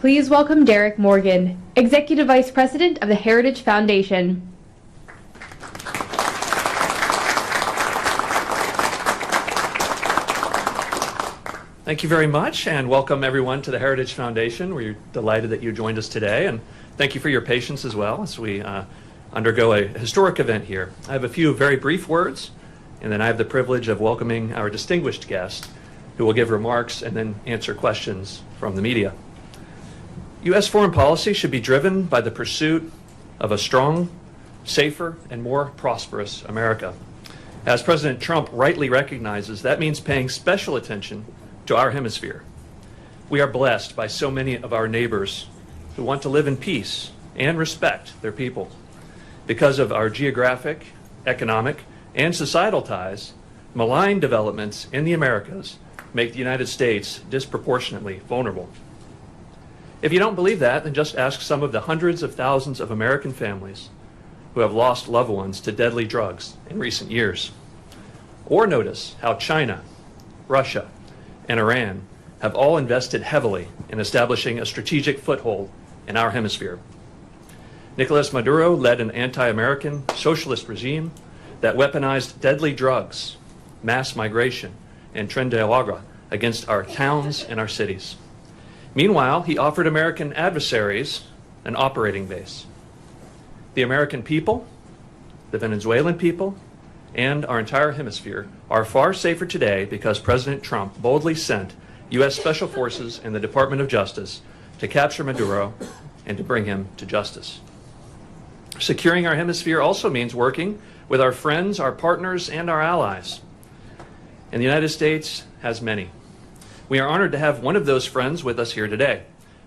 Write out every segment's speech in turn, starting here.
Please welcome Derek Morgan, Executive Vice President of the Heritage Foundation. Thank you very much, and welcome everyone to the Heritage Foundation. We're delighted that you joined us today, and thank you for your patience as well as we undergo a historic event here. I have a few very brief words, and then I have the privilege of welcoming our distinguished guest, who will give remarks and then answer questions from the media. U.S. foreign policy should be driven by the pursuit of a strong, safer, and more prosperous America. As President Trump rightly recognizes, that means paying special attention to our hemisphere. We are blessed by so many of our neighbors who want to live in peace and respect their people. Because of our geographic, economic, and societal ties, malign developments in the Americas make the United States disproportionately vulnerable. If you don't believe that, then just ask some of the hundreds of thousands of American families who have lost loved ones to deadly drugs in recent years. Or notice how China, Russia, and Iran have all invested heavily in establishing a strategic foothold in our hemisphere. Nicolas Maduro led an anti-American socialist regime that weaponized deadly drugs, mass migration, and tren de agua against our towns and our cities. Meanwhile, he offered American adversaries an operating base. The American people, the Venezuelan people, and our entire hemisphere are far safer today because President Trump boldly sent U.S. Special Forces and the Department of Justice to capture Maduro and to bring him to justice. Securing our hemisphere also means working with our friends, our partners, and our allies. And the United States has many. We are honored to have one of those friends with us here today.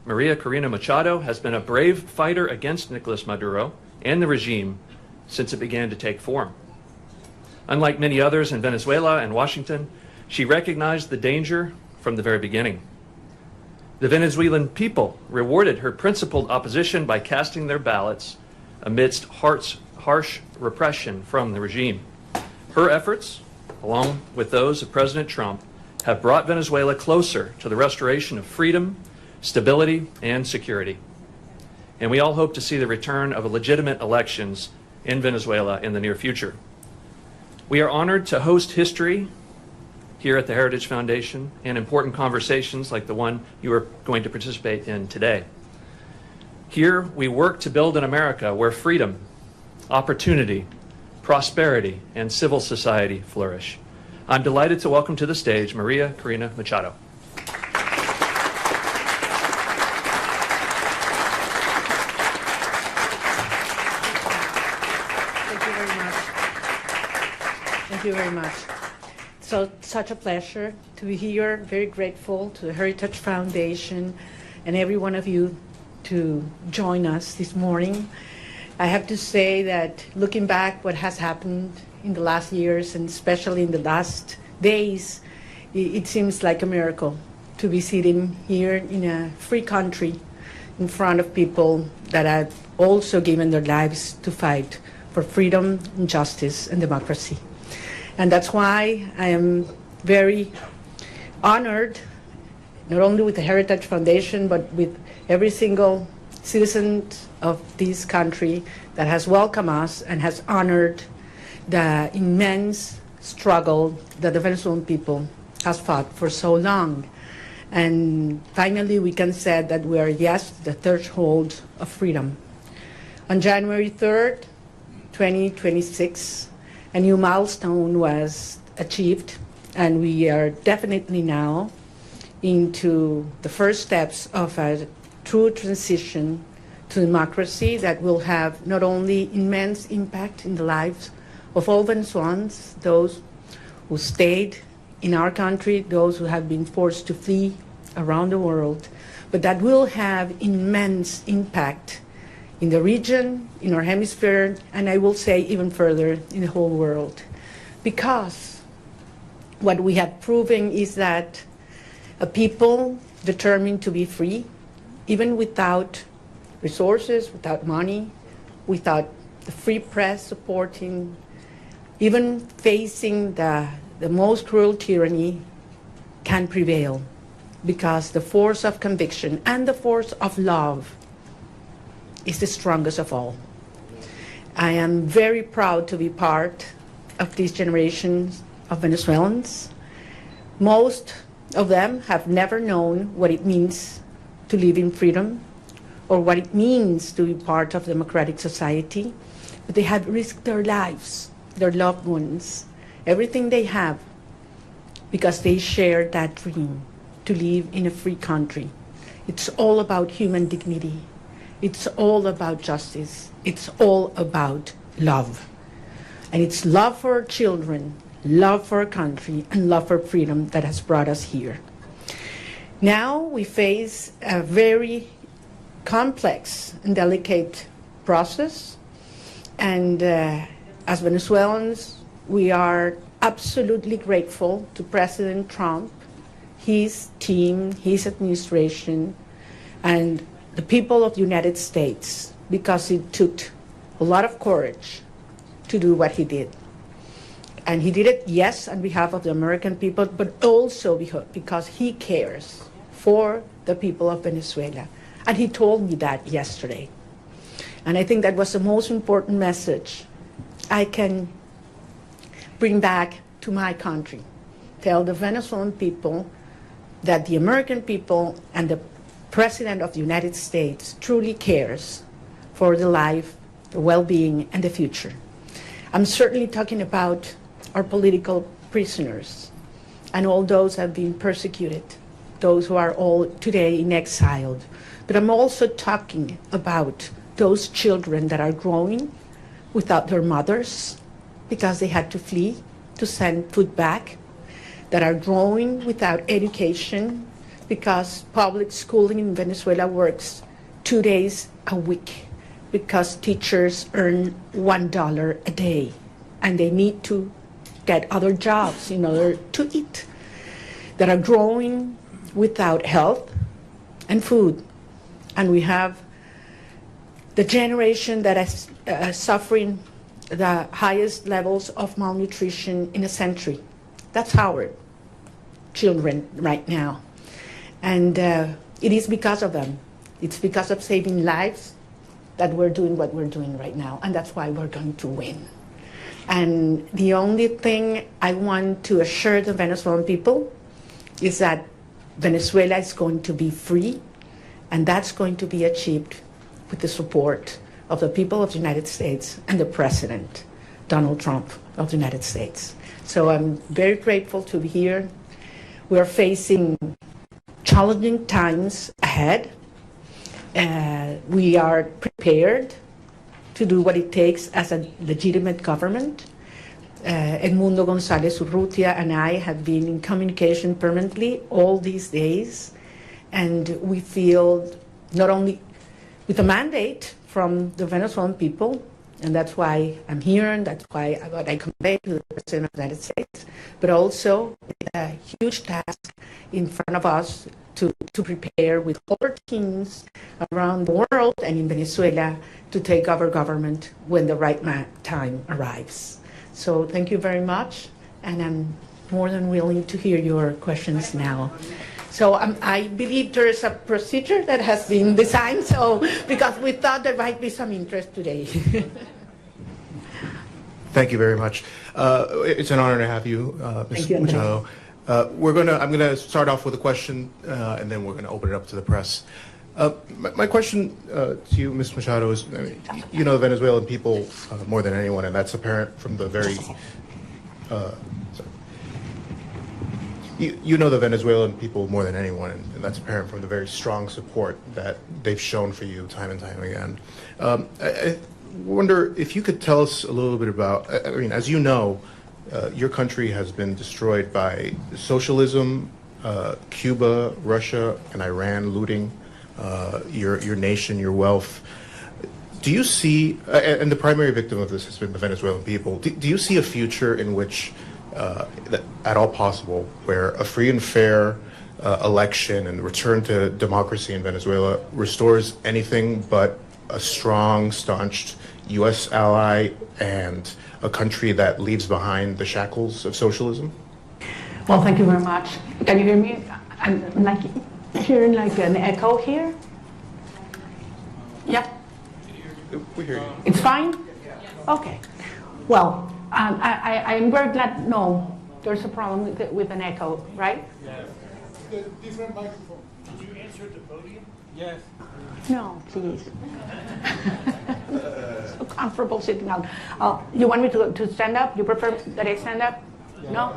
Maria Corina Machado has been a brave fighter against Nicolas Maduro and the regime since it began to take form. Unlike many others in Venezuela and Washington, she recognized the danger from the very beginning. The Venezuelan people rewarded her principled opposition by casting their ballots amidst harsh repression from the regime. Her efforts, along with those of President Trump, have brought Venezuela closer to the restoration of freedom, stability, and security. And we all hope to see the return of legitimate elections in Venezuela in the near future. We are honored to host history here at the Heritage Foundation and important conversations like the one you are going to participate in today. Here, we work to build an America where freedom, opportunity, prosperity, and civil society flourish. I'm delighted to welcome to the stage Maria Corina Machado. Thank you very much. So, such a pleasure to be here. Very grateful to the Heritage Foundation and every one of you to join us this morning. I have to say that looking back what has happened in the last years and especially in the last days, it seems like a miracle to be sitting here in a free country in front of people that have also given their lives to fight for freedom and justice and democracy. And that's why I am very honored, not only with the Heritage Foundation, but with every single citizen of this country that has welcomed us and has honored the immense struggle that the Venezuelan people has fought for so long. And finally, we can say that we are, yes, the threshold of freedom. On January 3rd, 2026, a new milestone was achieved, and we are definitely now into the first steps of a true transition to democracy that will have not only immense impact in the lives of all Venezuelans, those who stayed in our country, those who have been forced to flee around the world, but that will have immense impact in the region, in our hemisphere, and I will say even further in the whole world. Because what we have proven is that a people determined to be free, even without resources, without money, without the free press supporting, even facing the most cruel tyranny, can prevail. because the force of conviction and the force of love is the strongest of all. I am very proud to be part of these generations of Venezuelans. Most of them have never known what it means to live in freedom or what it means to be part of democratic society, but they have risked their lives, their loved ones, everything they have, because they share that dream to live in a free country. It's all about human dignity. It's all about justice. It's all about love. And it's love for our children, love for our country, and love for freedom that has brought us here. Now we face a very complex and delicate process. And as Venezuelans, we are absolutely grateful to President Trump, his team, his administration, and the people of the United States, because it took a lot of courage to do what he did. And he did it, yes, on behalf of the American people, but also because he cares for the people of Venezuela. And he told me that yesterday. And I think that was the most important message I can bring back to my country. Tell the Venezuelan people that the American people and the President of the United States truly cares for the life, the well-being, and the future. I'm certainly talking about our political prisoners and all those who have been persecuted, those who are all today in exile. But I'm also talking about those children that are growing without their mothers because they had to flee to send food back, that are growing without education because public schooling in Venezuela works 2 days a week because teachers earn $1 a day and they need to get other jobs in order to eat, that are growing without health and food. And we have the generation that is suffering the highest levels of malnutrition in a century. That's our children right now. And it is because of them. It's because of saving lives that we're doing what we're doing right now. And that's why we're going to win. And the only thing I want to assure the Venezuelan people is that Venezuela is going to be free, and that's going to be achieved with the support of the people of the United States and the President, Donald Trump of the United States. So I'm very grateful to be here. We're facing challenging times ahead. We are prepared to do what it takes as a legitimate government. Edmundo González Urrutia and I have been in communication permanently all these days, and we feel not only with a mandate from the Venezuelan people, and that's why I'm here, and that's why I convey to the President of the United States, but also a huge task in front of us to prepare with other teams around the world and in Venezuela to take over government when the right time arrives. So thank you very much, and I'm more than willing to hear your questions now. So I believe there is a procedure that has been designed, so because we thought there might be some interest today. Thank you very much. It's an honor to have you, Ms. Machado. I'm going to start off with a question, and then we're going to open it up to the press. My question to you, Ms. Machado, is, I mean, you know the Venezuelan people more than anyone, and that's apparent from the very... You know the Venezuelan people more than anyone, and that's apparent from the very strong support that they've shown for you time and time again. I wonder if you could tell us a little bit about, I mean, as you know, your country has been destroyed by socialism, Cuba, Russia, and Iran looting your nation, your wealth. Do you see, and the primary victim of this has been the Venezuelan people, do you see a future in which, at all possible, where a free and fair election and return to democracy in Venezuela restores anything but a strong, staunched U.S. ally and a country that leaves behind the shackles of socialism? Well, thank you very much. Can you hear me? I'm like hearing like an echo here. Yeah. We hear you. It's fine? Okay. Well, I'm very glad, no, there's a problem with an echo, right? Yes. The different microphone. Did you answer at the podium? Yes. No, please. So comfortable sitting down. You want me to stand up? You prefer that I stand up? No?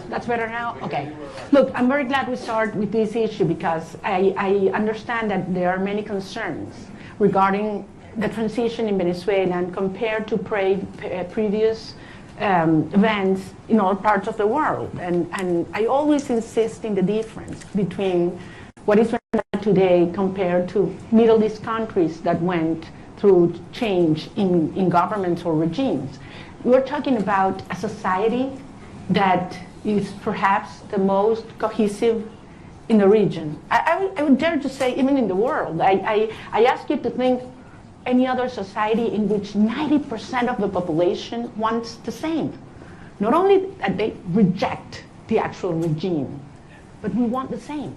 That's better now? Okay. Look, I'm very glad we start with this issue because I understand that there are many concerns regarding the transition in Venezuela and compared to previous events in all parts of the world. And I always insist in the difference between what is today compared to Middle East countries that went through change in governments or regimes. We're talking about a society that is perhaps the most cohesive in the region. I would dare to say even in the world. I ask you to think any other society in which 90% of the population wants the same. Not only that they reject the actual regime, but we want the same.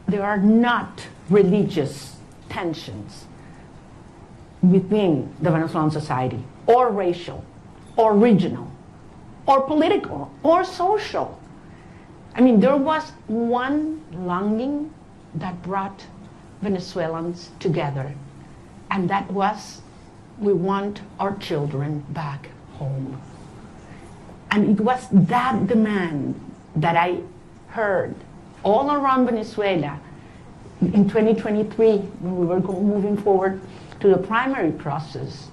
There are not religious tensions within the Venezuelan society, or racial, or regional, or political, or social. I mean, there was one longing that brought Venezuelans together, and that was, we want our children back home. And it was that demand that I heard all around Venezuela in 2023, when we were moving forward to the primary process,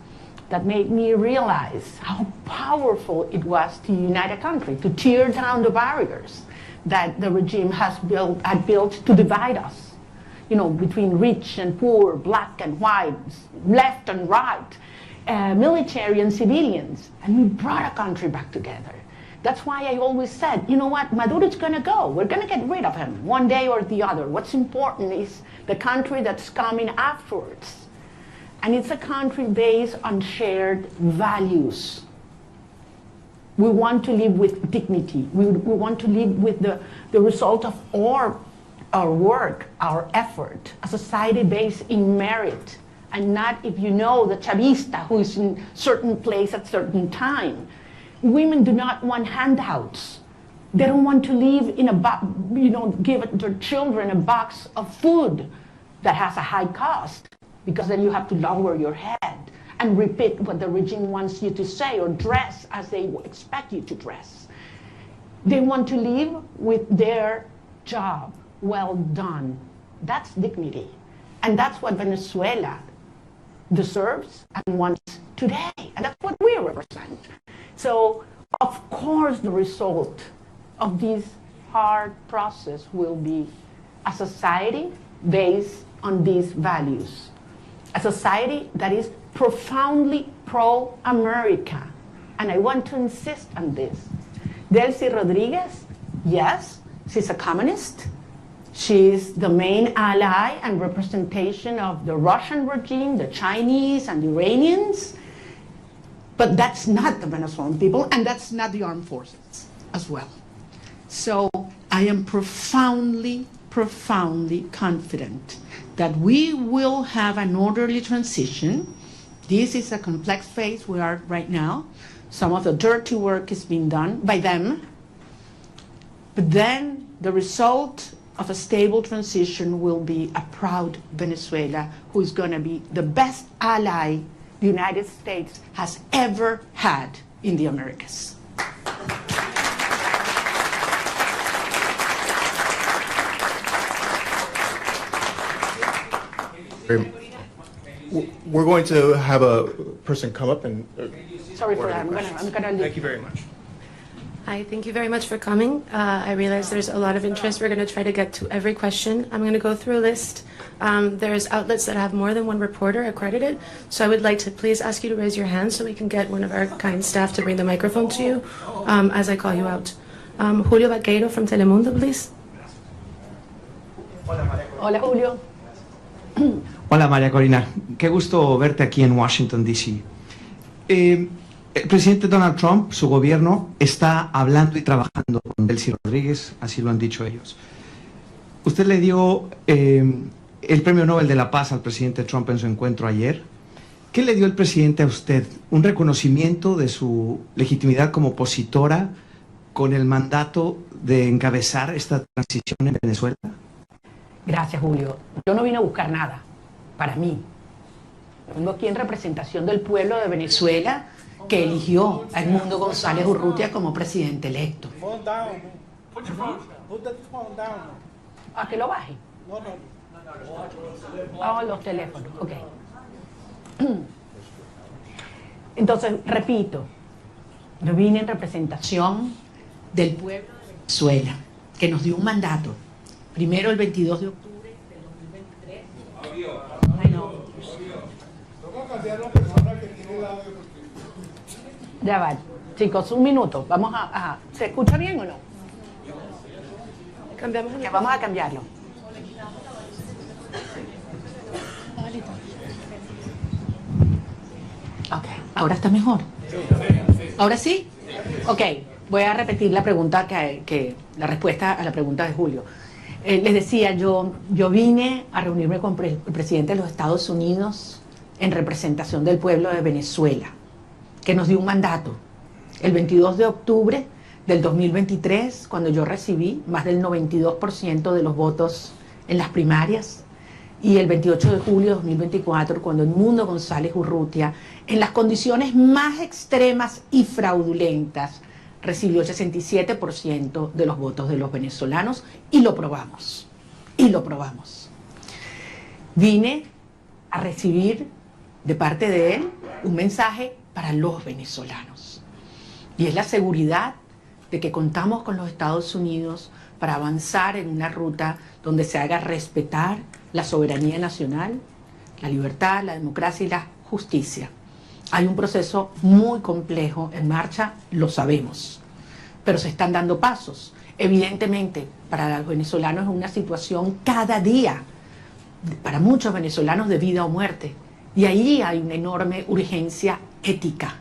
that made me realize how powerful it was to unite a country, to tear down the barriers that the regime had built to divide us, you know, between rich and poor, black and white, left and right, military and civilians, and we brought a country back together. That's why I always said, you know what, Maduro's gonna go. We're gonna get rid of him one day or the other. What's important is the country that's coming afterwards. And it's a country based on shared values. We want to live with dignity. We want to live with the result of our work, our effort, a society based in merit, and not if you know the Chavista who is in certain place at certain time. Women do not want handouts. They don't want to live in give their children a box of food that has a high cost, because then you have to lower your head and repeat what the regime wants you to say or dress as they expect you to dress. They want to live with their job well done. That's dignity. And that's what Venezuela deserves and wants today. And that's what we represent. So, of course, the result of this hard process will be a society based on these values. A society that is profoundly pro-America. And I want to insist on this. Delcy Rodriguez, yes, she's a communist. She's the main ally and representation of the Russian regime, the Chinese and the Iranians. But that's not the Venezuelan people, and that's not the armed forces as well. So I am profoundly, profoundly confident that we will have an orderly transition. This is a complex phase we are right now. Some of the dirty work is being done by them. But then the result of a stable transition will be a proud Venezuela who is going to be the best ally the United States has ever had in the Americas. We're going to have a person come up and... Sorry for that. I'm gonna leave. Thank you very much. Hi, thank you very much for coming. I realize there's a lot of interest. We're going to try to get to every question. I'm going to go through a list. There's outlets that have more than one reporter accredited, so I would like to please ask you to raise your hand so we can get one of our kind staff to bring the microphone to you as I call you out. Julio Vaqueiro from Telemundo, please. Hola, Julio. Hola María Corina, qué gusto verte aquí en Washington, D.C. El presidente Donald Trump, su gobierno, está hablando y trabajando con Delcy Rodríguez, así lo han dicho ellos. Usted le dio el Premio Nobel de la Paz al presidente Trump en su encuentro ayer. ¿Qué le dio el presidente a usted? ¿Un reconocimiento de su legitimidad como opositora con el mandato de encabezar esta transición en Venezuela? Gracias, Julio. Yo no vine a buscar nada para mí. Vengo aquí en representación del pueblo de Venezuela que eligió a Edmundo González Urrutia como presidente electo. Phone down. Put your phone down. Put the phone down. ¿A que lo baje? No, no. Ah, los teléfonos, ok. Entonces, repito, yo vine en representación del pueblo de Venezuela, que nos dio un mandato. Primero el 22 de octubre del 2023. Ay, no. Vamos a cambiar la persona que tiene el audio porque... Ya va, chicos, un minuto. Vamos a ¿se escucha bien o no? Cambiamos Que vamos a cambiarlo. Ok, ahora está mejor. ¿Ahora sí? Ok, voy a repetir la pregunta la respuesta a la pregunta de Julio. Les decía, yo vine a reunirme con el presidente de los Estados Unidos en representación del pueblo de Venezuela, que nos dio un mandato. El 22 de octubre del 2023, cuando yo recibí más del 92% de los votos en las primarias, y el 28 de julio de 2024, cuando Edmundo González Urrutia, en las condiciones más extremas y fraudulentas, recibió el 67% de los votos de los venezolanos, y lo probamos, Vine a recibir de parte de él un mensaje para los venezolanos, y es la seguridad de que contamos con los Estados Unidos para avanzar en una ruta donde se haga respetar la soberanía nacional, la libertad, la democracia y la justicia. Hay un proceso muy complejo en marcha, lo sabemos, pero se están dando pasos. Evidentemente, para los venezolanos es una situación cada día, para muchos venezolanos de vida o muerte, y ahí hay una enorme urgencia ética.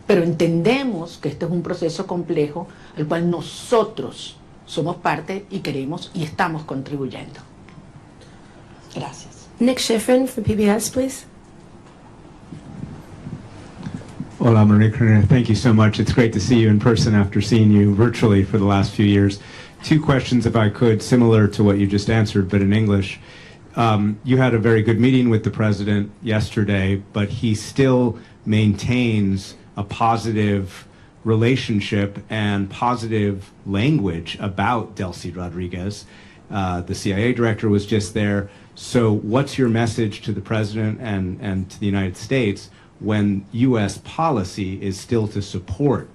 Pero entendemos que este es un proceso complejo al cual nosotros somos parte y queremos y estamos contribuyendo. Gracias. Nick Schifrin from PBS, please. Hola, Maria Corina. Thank you so much. It's great to see you in person after seeing you virtually for the last few years. Two questions, if I could, similar to what you just answered, but in English. You had a very good meeting with the president yesterday, but he still maintains a positive relationship and positive language about Delcy Rodriguez. The CIA director was just there. So what's your message to the president and to the United States when U.S. policy is still to support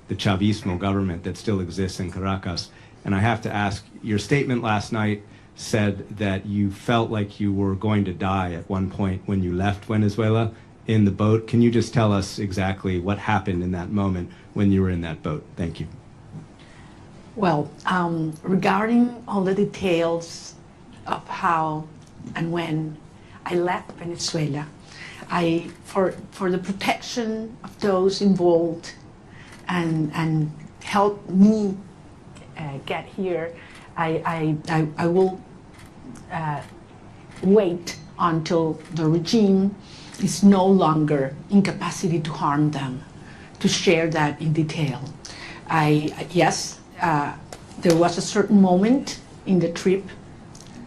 the Chavismo government that still exists in Caracas? And I have to ask, your statement last night said that you felt like you were going to die at one point when you left Venezuela in the boat. Can you just tell us exactly what happened in that moment when you were in that boat? Thank you. Well, regarding all the details of how and when I left Venezuela, for the protection of those involved and help me get here, I will wait until the regime is no longer in capacity to harm them, to share that in detail. Yes, there was a certain moment in the trip,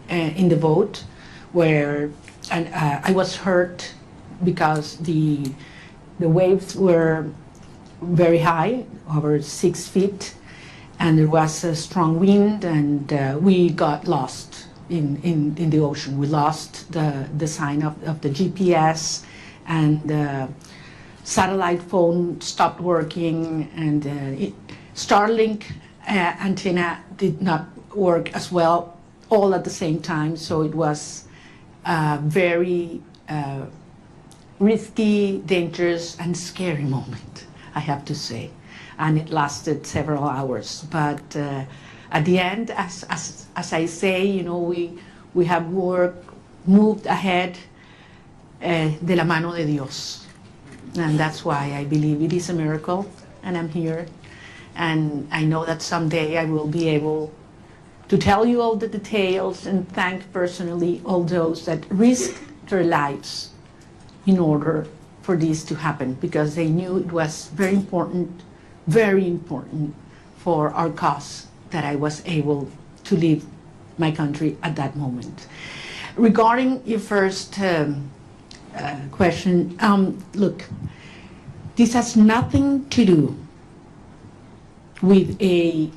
in the boat, where I was hurt because the waves were very high, over 6 feet, and there was a strong wind, and we got lost in the ocean. We lost the sign of the GPS, and the satellite phone stopped working, and Starlink antenna did not work as well, all at the same time. So it was a very risky, dangerous, and scary moment, I have to say. And it lasted several hours. But at the end, as I say, you know, we have moved ahead de la mano de Dios. And that's why I believe it is a miracle, and I'm here. And I know that someday I will be able to tell you all the details and thank personally all those that risked their lives in order for this to happen, because they knew it was very important for our cause that I was able to leave my country at that moment. Regarding your first question, look, this has nothing to do with a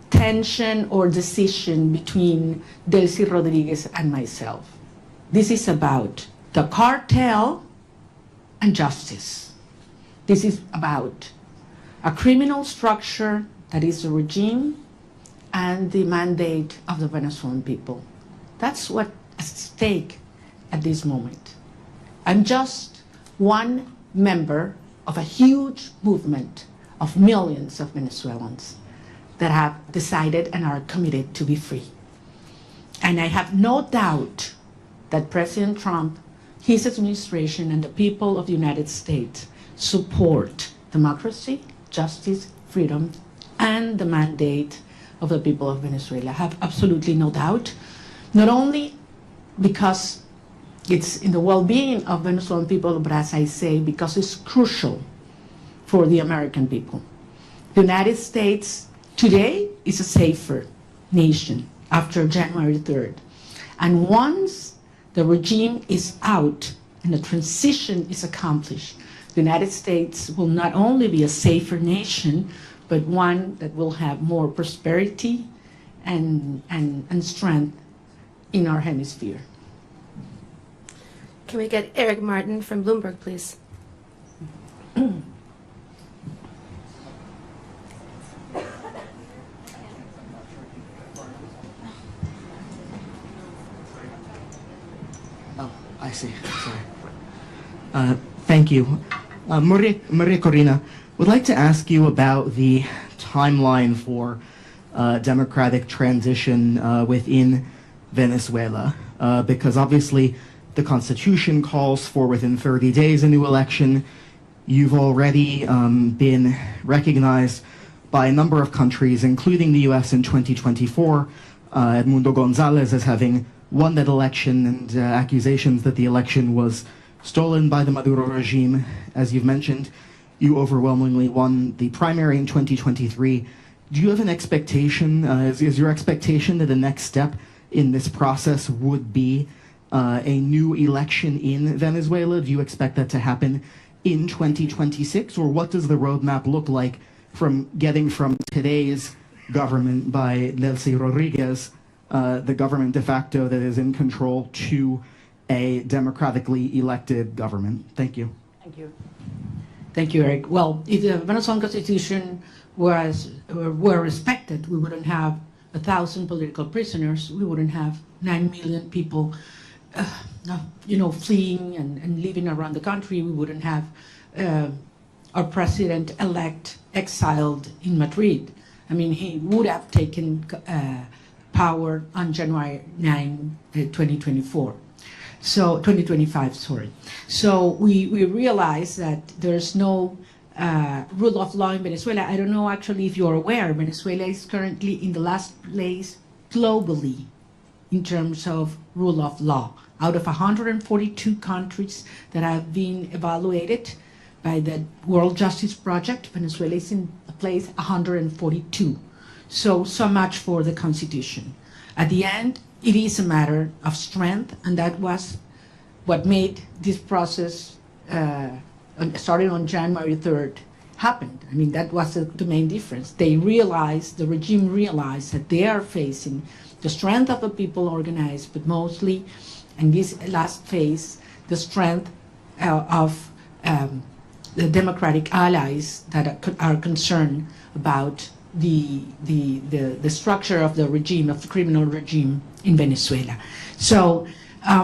tension or decision between Delcy Rodriguez and myself. This is about the cartel and justice. This is about a criminal structure that is the regime and the mandate of the Venezuelan people. That's what's at stake at this moment. I'm just one member of a huge movement of millions of Venezuelans that have decided and are committed to be free. And I have no doubt that President Trump, his administration, and the people of the United States support democracy, justice, freedom, and the mandate of the people of Venezuela. I have absolutely no doubt, not only because it's in the well-being of Venezuelan people, but as I say, because it's crucial for the American people. The United States today is a safer nation after January 3rd. And once the regime is out and the transition is accomplished, the United States will not only be a safer nation, but one that will have more prosperity and strength in our hemisphere. Can we get Eric Martin from Bloomberg, please? Oh, I see. Sorry. Thank you. Maria Corina, would like to ask you about the timeline for democratic transition within Venezuela, because obviously the Constitution calls for within 30 days a new election. You've already been recognized by a number of countries, including the US in 2024, Edmundo Gonzalez as having won that election, and accusations that the election was stolen by the Maduro regime. As you've mentioned, you overwhelmingly won the primary in 2023. Do you have an expectation, is your expectation that the next step in this process would be a new election in Venezuela? Do you expect that to happen in 2026? Or what does the roadmap look like from getting from today's government by Delcy Rodriguez, the government de facto that is in control, to a democratically elected government? Thank you. Thank you. Thank you, Eric. Well, if the Venezuelan Constitution were respected, we wouldn't have 1,000 political prisoners. We wouldn't have 9 million people, fleeing and living around the country. We wouldn't have our president-elect exiled in Madrid. I mean, he would have taken power on January 9, 2024. So 2025, sorry. So we realize that there's no rule of law in Venezuela. I don't know actually if you're aware, Venezuela is currently in the last place globally in terms of rule of law. Out of 142 countries that have been evaluated by the World Justice Project, Venezuela is in place 142. So much for the Constitution. At the end, it is a matter of strength, and that was what made this process, starting on January 3rd, happened. I mean, that was the main difference. The regime realized that they are facing the strength of the people organized, but mostly, in this last phase, the strength of the democratic allies that are concerned about the structure of the regime, of the criminal regime in Venezuela. So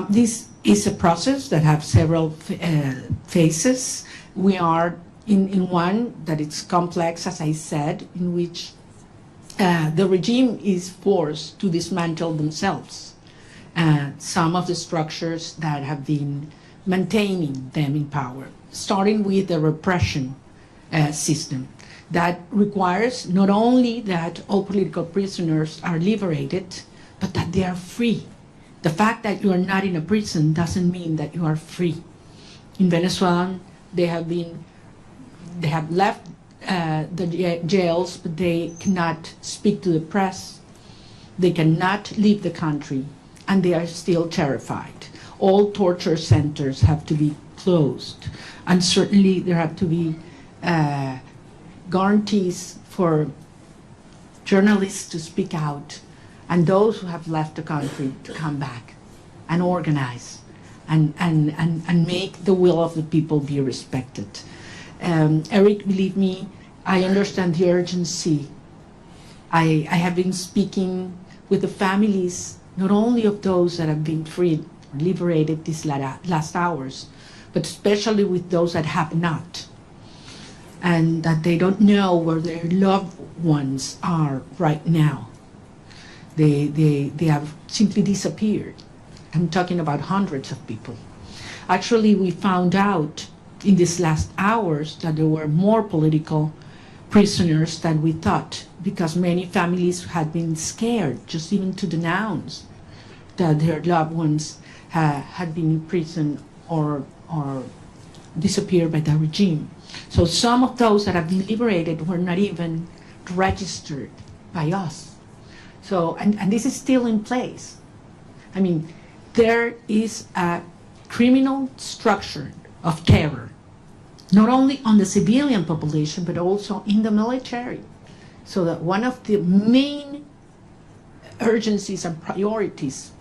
this is a process that has several phases. We are in one that it's complex, as I said, in which the regime is forced to dismantle themselves. Some of the structures that have been maintaining them in power, starting with the repression system that requires not only that all political prisoners are liberated, but that they are free. The fact that you are not in a prison doesn't mean that you are free. In Venezuela, they have left the jails, but they cannot speak to the press. They cannot leave the country, and they are still terrified. All torture centers have to be closed, and certainly there have to be guarantees for journalists to speak out, and those who have left the country to come back and organize and make the will of the people be respected. Eric, believe me, I understand the urgency. I have been speaking with the families, not only of those that have been freed, liberated these last hours, but especially with those that have not, and that they don't know where their loved ones are right now. They have simply disappeared. I'm talking about hundreds of people. Actually, we found out in these last hours that there were more political prisoners than we thought, because many families had been scared just even to denounce that their loved ones had been in prison or disappeared by the regime. So some of those that have been liberated were not even registered by us. So, and this is still in place. I mean, there is a criminal structure of terror, not only on the civilian population, but also in the military. So that one of the main urgencies and priorities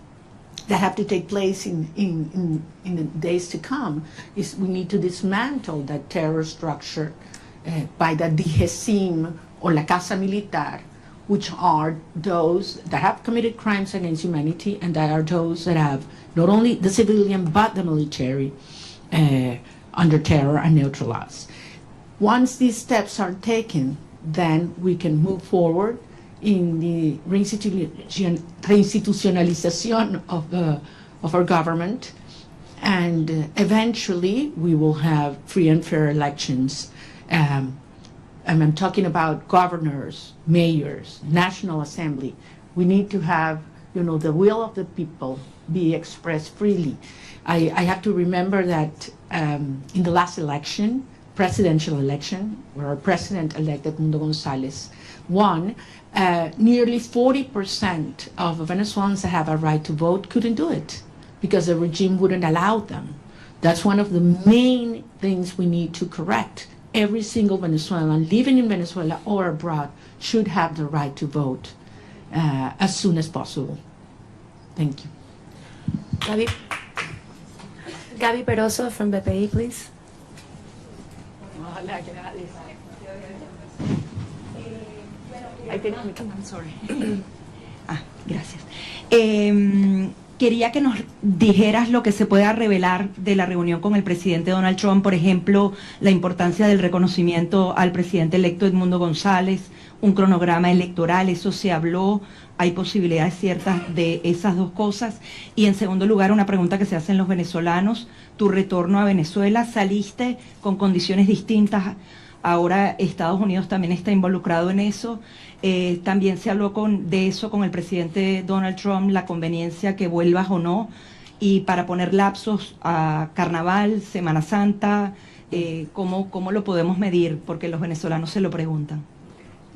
that have to take place in the days to come is we need to dismantle that terror structure by the DGCIM or La Casa Militar, which are those that have committed crimes against humanity, and that are those that have not only the civilian but the military under terror and neutralized. Once these steps are taken, then we can move forward in the reinstitutionalization of our government, and eventually we will have free and fair elections. And I'm talking about governors, mayors, National Assembly. We need to have, the will of the people be expressed freely. I have to remember that in the last election, presidential election, where our president-elect Edmundo Gonzalez won, nearly 40% of Venezuelans that have a right to vote couldn't do it because the regime wouldn't allow them. That's one of the main things we need to correct. Every single Venezuelan living in Venezuela or abroad should have the right to vote as soon as possible. Thank you. Gaby Peroso from BPI, please. I'm sorry. Gracias. Quería que nos dijeras lo que se pueda revelar de la reunión con el presidente Donald Trump, por ejemplo, la importancia del reconocimiento al presidente electo Edmundo González, un cronograma electoral, eso se habló, hay posibilidades ciertas de esas dos cosas. Y en segundo lugar, una pregunta que se hacen los venezolanos, tu retorno a Venezuela, saliste con condiciones distintas, ahora Estados Unidos también está involucrado en eso. También se habló de eso con el presidente Donald Trump, la conveniencia que vuelvas o no, y para poner lapsos a Carnaval, Semana Santa, ¿cómo lo podemos medir? Porque los venezolanos se lo preguntan.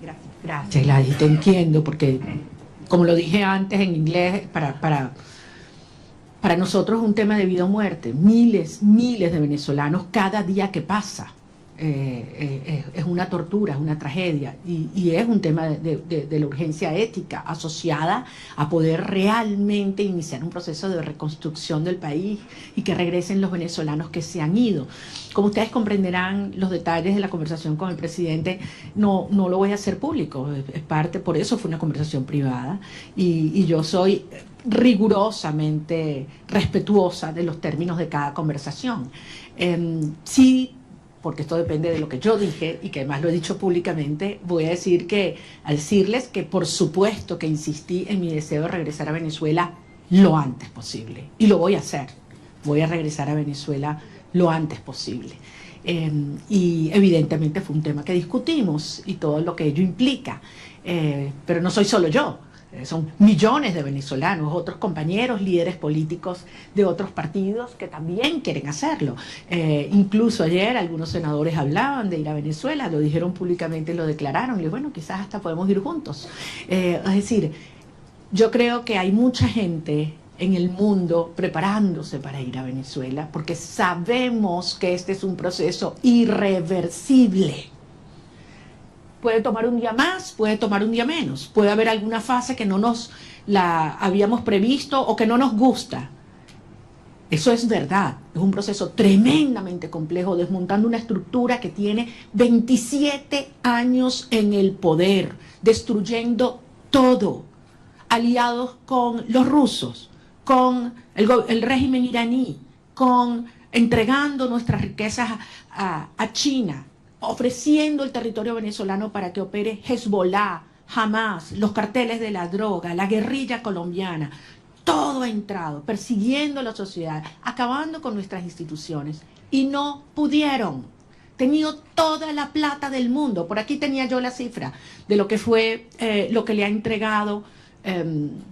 Gracias. Gracias, Gladys, te entiendo, porque como lo dije antes en inglés, para nosotros es un tema de vida o muerte. Miles de venezolanos cada día que pasa. Es una tortura, es una tragedia, y es un tema de la urgencia ética asociada a poder realmente iniciar un proceso de reconstrucción del país y que regresen los venezolanos que se han ido. Como ustedes comprenderán, los detalles de la conversación con el presidente no lo voy a hacer público, es parte, por eso fue una conversación privada, y yo soy rigurosamente respetuosa de los términos de cada conversación. Sí, porque esto depende de lo que yo dije y que además lo he dicho públicamente, voy a decirles que por supuesto que insistí en mi deseo de regresar a Venezuela lo antes posible, y lo voy a hacer. voy a regresar a Venezuela lo antes posible. Y evidentemente fue un tema que discutimos y todo lo que ello implica, pero no soy solo yo. Son millones de venezolanos, otros compañeros, líderes políticos de otros partidos que también quieren hacerlo. Incluso ayer algunos senadores hablaban de ir a Venezuela, lo dijeron públicamente, lo declararon, y bueno, quizás hasta podemos ir juntos. Es decir, yo creo que hay mucha gente en el mundo preparándose para ir a Venezuela, porque sabemos que este es un proceso irreversible. Puede tomar un día más, puede tomar un día menos, puede haber alguna fase que no nos la habíamos previsto o que no nos gusta. Eso es verdad, es un proceso tremendamente complejo, desmontando una estructura que tiene 27 años en el poder, destruyendo todo, aliados con los rusos, con el régimen iraní, entregando nuestras riquezas a China, ofreciendo el territorio venezolano para que opere Hezbollah, Hamas, los carteles de la droga, la guerrilla colombiana. Todo ha entrado, persiguiendo a la sociedad, acabando con nuestras instituciones. Y no pudieron. Tenido toda la plata del mundo. Por aquí tenía yo la cifra de lo que fue, lo que le ha entregado el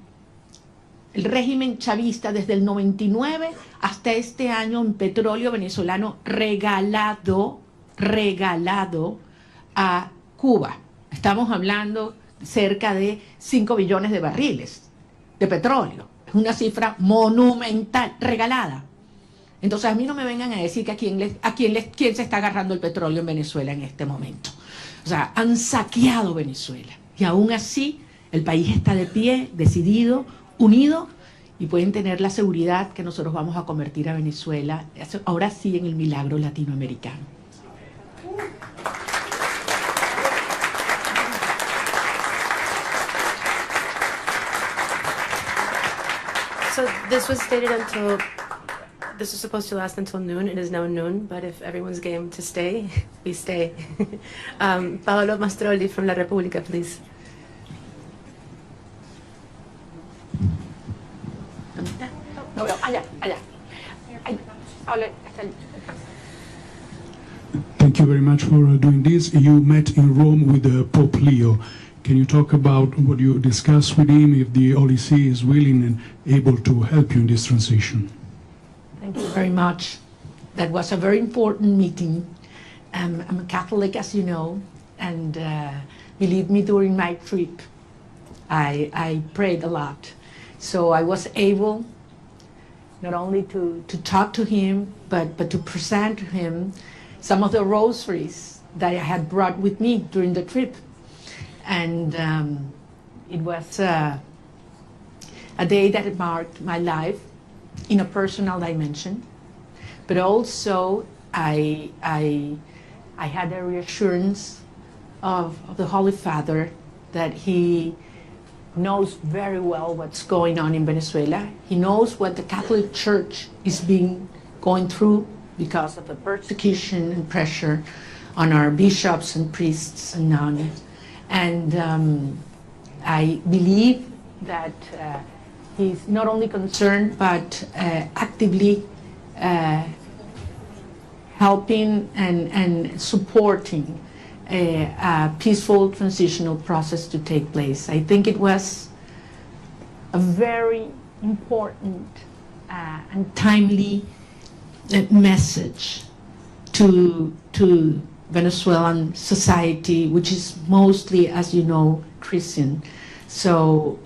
régimen chavista desde el 99 hasta este año en petróleo venezolano regalado a Cuba. Estamos hablando cerca de 5 billones de barriles de petróleo. Es una cifra monumental, regalada. Entonces a mí no me vengan a decir que quién se está agarrando el petróleo en Venezuela en este momento. O sea, han saqueado Venezuela. Y aún así el país está de pie, decidido, unido, y pueden tener la seguridad que nosotros vamos a convertir a Venezuela, ahora sí, en el milagro latinoamericano. So this was stated until, this was supposed to last until noon. It is now noon, but if everyone's game to stay, we stay. Paolo Mastrolli from La Repubblica, please. No, allá. Thank you very much for doing this. You met in Rome with Pope Leo. Can you talk about what you discussed with him, if the Holy See is willing and able to help you in this transition? Thank you very much. That was a very important meeting. I'm a Catholic, as you know, and believe me, during my trip, I prayed a lot. So I was able not only to talk to him, but to present to him some of the rosaries that I had brought with me during the trip. And it was a day that marked my life in a personal dimension, but also I had a reassurance of the Holy Father that he knows very well what's going on in Venezuela. He knows what the Catholic Church is going through because of the persecution and pressure on our bishops and priests and nuns. And I believe that he's not only concerned, but actively helping and supporting a peaceful transitional process to take place. I think it was a very important and timely message to Venezuelan society, which is mostly, as you know, Christian. So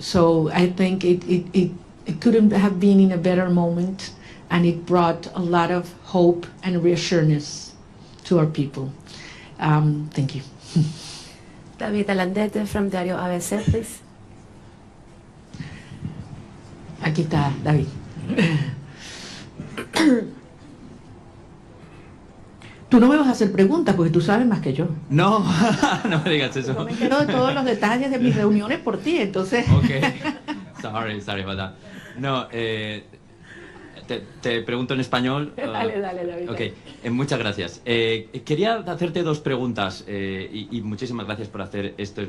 I think it couldn't have been in a better moment, and it brought a lot of hope and reassurance to our people. Thank you. David Alandete from Diario ABC, please. Aquí está, David. Tú no me vas a hacer preguntas porque tú sabes más que yo. No, no me digas eso. Yo me entero de todos los detalles de mis reuniones por ti, entonces. Ok, sorry about that. No, te pregunto en español. Dale, David. Ok, muchas gracias. Quería hacerte dos preguntas y muchísimas gracias por hacer esto. Es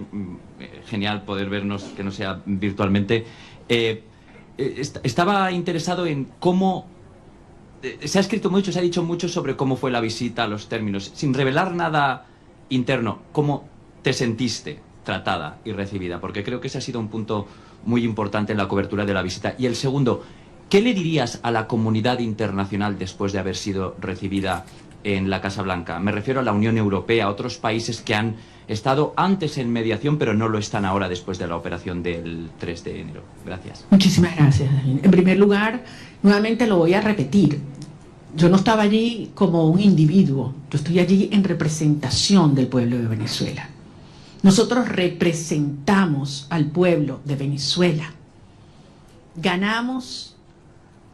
genial poder vernos, que no sea virtualmente. Estaba interesado en cómo se ha escrito mucho, se ha dicho mucho sobre cómo fue la visita, los términos, sin revelar nada interno. ¿Cómo te sentiste tratada y recibida? Porque creo que ese ha sido un punto muy importante en la cobertura de la visita. Y el segundo, ¿qué le dirías a la comunidad internacional después de haber sido recibida en la Casa Blanca? Me refiero a la Unión Europea, a otros países que han estado antes en mediación, pero no lo están ahora después de la operación del 3 de enero. Gracias. Muchísimas gracias. En primer lugar, nuevamente lo voy a repetir. Yo no estaba allí como un individuo, yo estoy allí en representación del pueblo de Venezuela. Nosotros representamos al pueblo de Venezuela. Ganamos